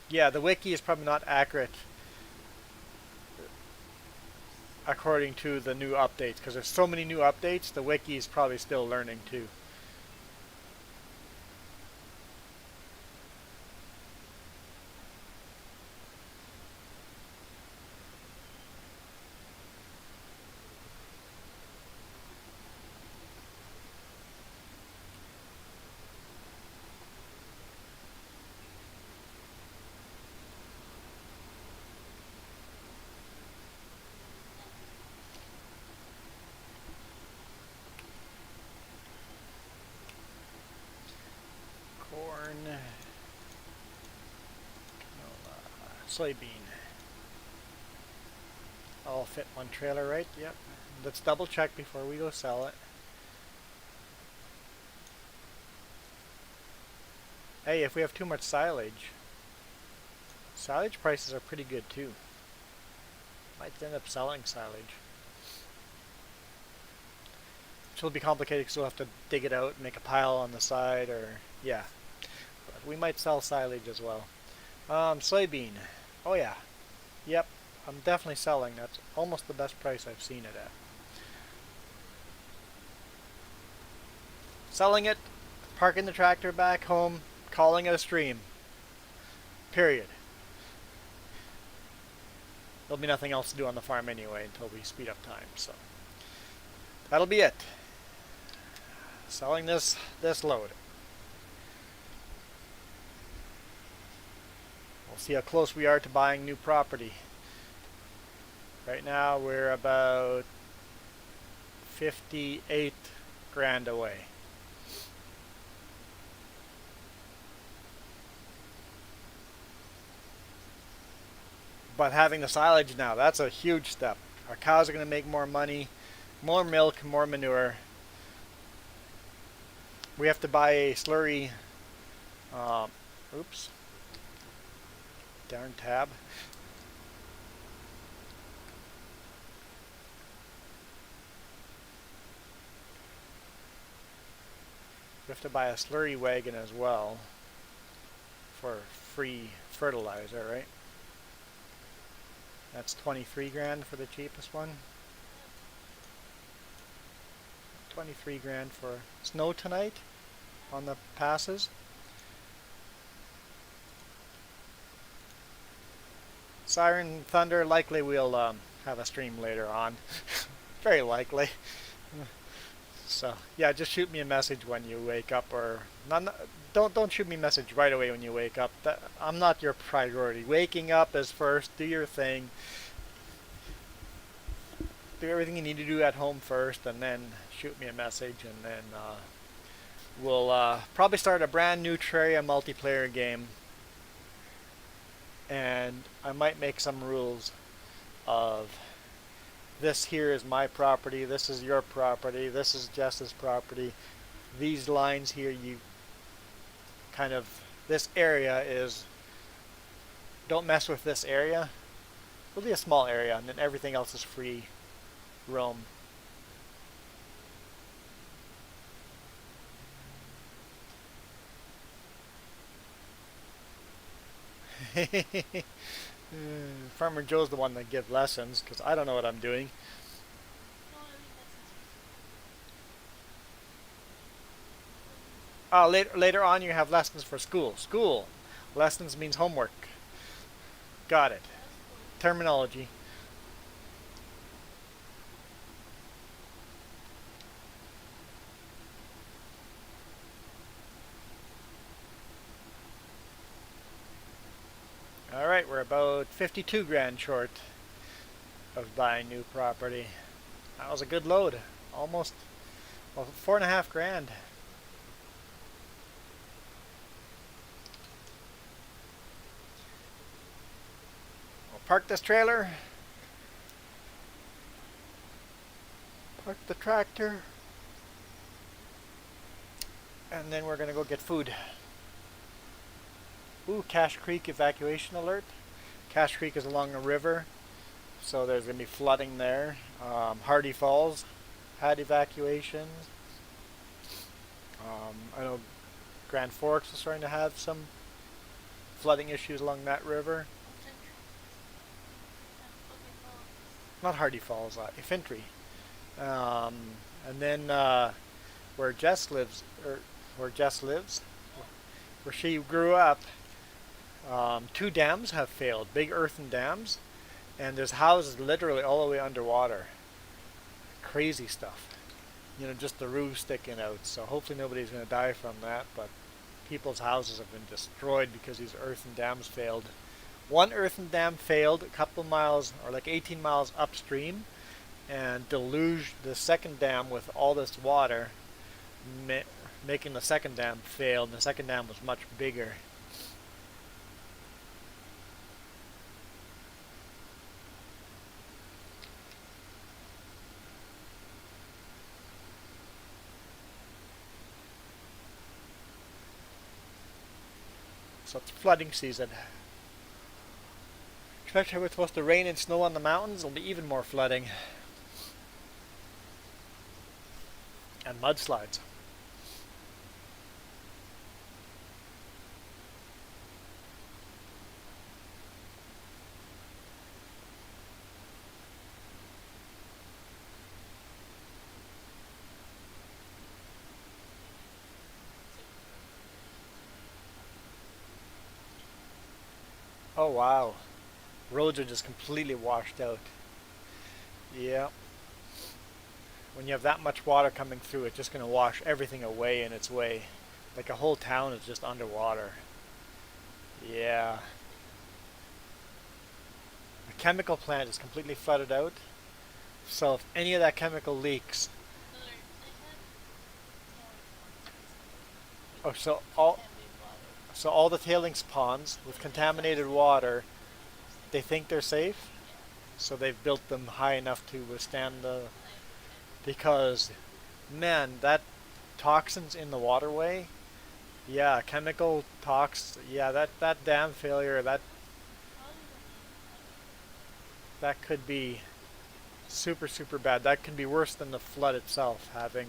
Yeah, the wiki is probably not accurate according to the new updates, because there's so many new updates, the wiki is probably still learning too. Corn, canola, soybean. All fit one trailer, right? Yep. Let's double check before we go sell it. Hey, if we have too much silage prices are pretty good too. Might end up selling silage. Which will be complicated because we'll have to dig it out, make a pile on the side, or yeah. But we might sell silage as well. Soybean. Oh yeah. Yep. I'm definitely selling. That's almost the best price I've seen it at. Selling it, parking the tractor back home, calling it a stream. Period. There'll be nothing else to do on the farm anyway until we speed up time, so that'll be it. Selling this load. We'll see how close we are to buying new property. Right now we're about 58 grand away. But having the silage now, that's a huge step. Our cows are going to make more money, more milk, more manure. We have to buy a slurry. Oops. Darn tab. We have to buy a slurry wagon as well for free fertilizer, right? That's 23 grand for the cheapest one. 23 grand for snow tonight on the passes. Siren Thunder, likely we'll have a stream later on. Very likely. So yeah, just shoot me a message when you wake up, or don't shoot me a message right away when you wake up. I'm not your priority. Waking up is first. Do your thing. Do everything you need to do at home first, and then shoot me a message, and then we'll probably start a brand new Terraria multiplayer game. And I might make some rules of this here is my property, this is your property, this is Jess's property. These lines here, you kind of, this area is, don't mess with this area. It'll be a small area, and then everything else is free roam. Farmer Joe's the one that gives lessons, because I don't know what I'm doing. Later on you have lessons for school. School. Lessons means homework. Got it. Terminology. Alright, we're about 52 grand short of buying new property. That was a good load. Almost, well, 4.5 grand. We'll park this trailer. Park the tractor. And then we're going to go get food. Ooh, Cache Creek evacuation alert. Cache Creek is along a river. so there's going to be flooding there. Hardy Falls had evacuations. I know Grand Forks is starting to have some flooding issues along that river. Not Hardy Falls, Infantry. Um, and then where Jess lives, where she grew up, two dams have failed, big earthen dams, and there's houses literally all the way underwater. Crazy stuff. You know, just the roof sticking out. So hopefully nobody's going to die from that, but people's houses have been destroyed because these earthen dams failed. One earthen dam failed a couple miles, or like 18 miles upstream, and deluged the second dam with all this water, making the second dam fail, and the second dam was much bigger. So it's flooding season. Especially with supposed to rain and snow on the mountains, there'll be even more flooding. And mudslides. Oh wow. Roads are just completely washed out. Yeah. When you have that much water coming through, it's just going to wash everything away in its way. Like a whole town is just underwater. Yeah. The chemical plant is completely flooded out. So if any of that chemical leaks... Oh, so all the tailings ponds with contaminated water, they think they're safe? So they've built them high enough to withstand the... Because, man, that toxins in the waterway, yeah, chemical yeah, that dam failure, that could be super, super bad. That can be worse than the flood itself, having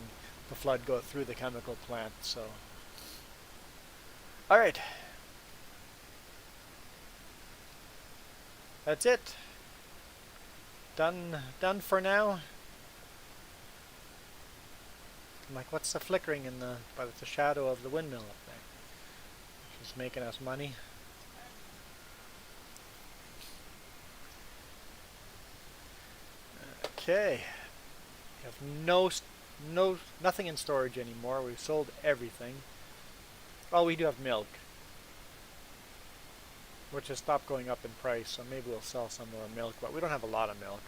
the flood go through the chemical plant, so. Alright. That's it. Done for now. I'm like, what's the flickering in the... But it's the shadow of the windmill up there. She's making us money. Okay. We have nothing in storage anymore. We've sold everything. Oh, we do have milk, which has stopped going up in price, so maybe we'll sell some more milk, but we don't have a lot of milk.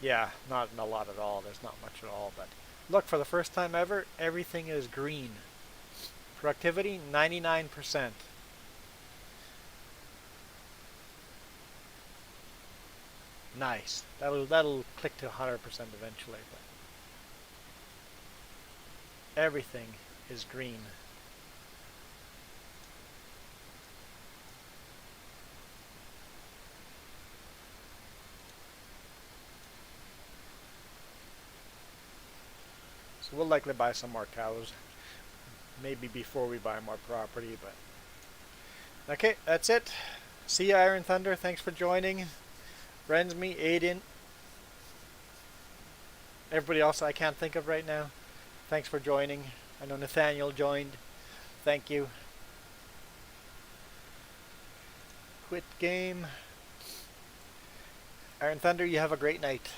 Yeah, not a lot at all. There's not much at all, but look, for the first time ever, everything is green. Productivity, 99%. Nice. That'll click to 100% eventually, but everything is green. So we'll likely buy some more cows. Maybe before we buy more property, but... Okay, that's it. See you, Iron Thunder. Thanks for joining. Me, Aiden. Everybody else I can't think of right now. Thanks for joining. I know Nathaniel joined. Thank you. Quit game. Iron Thunder, you have a great night.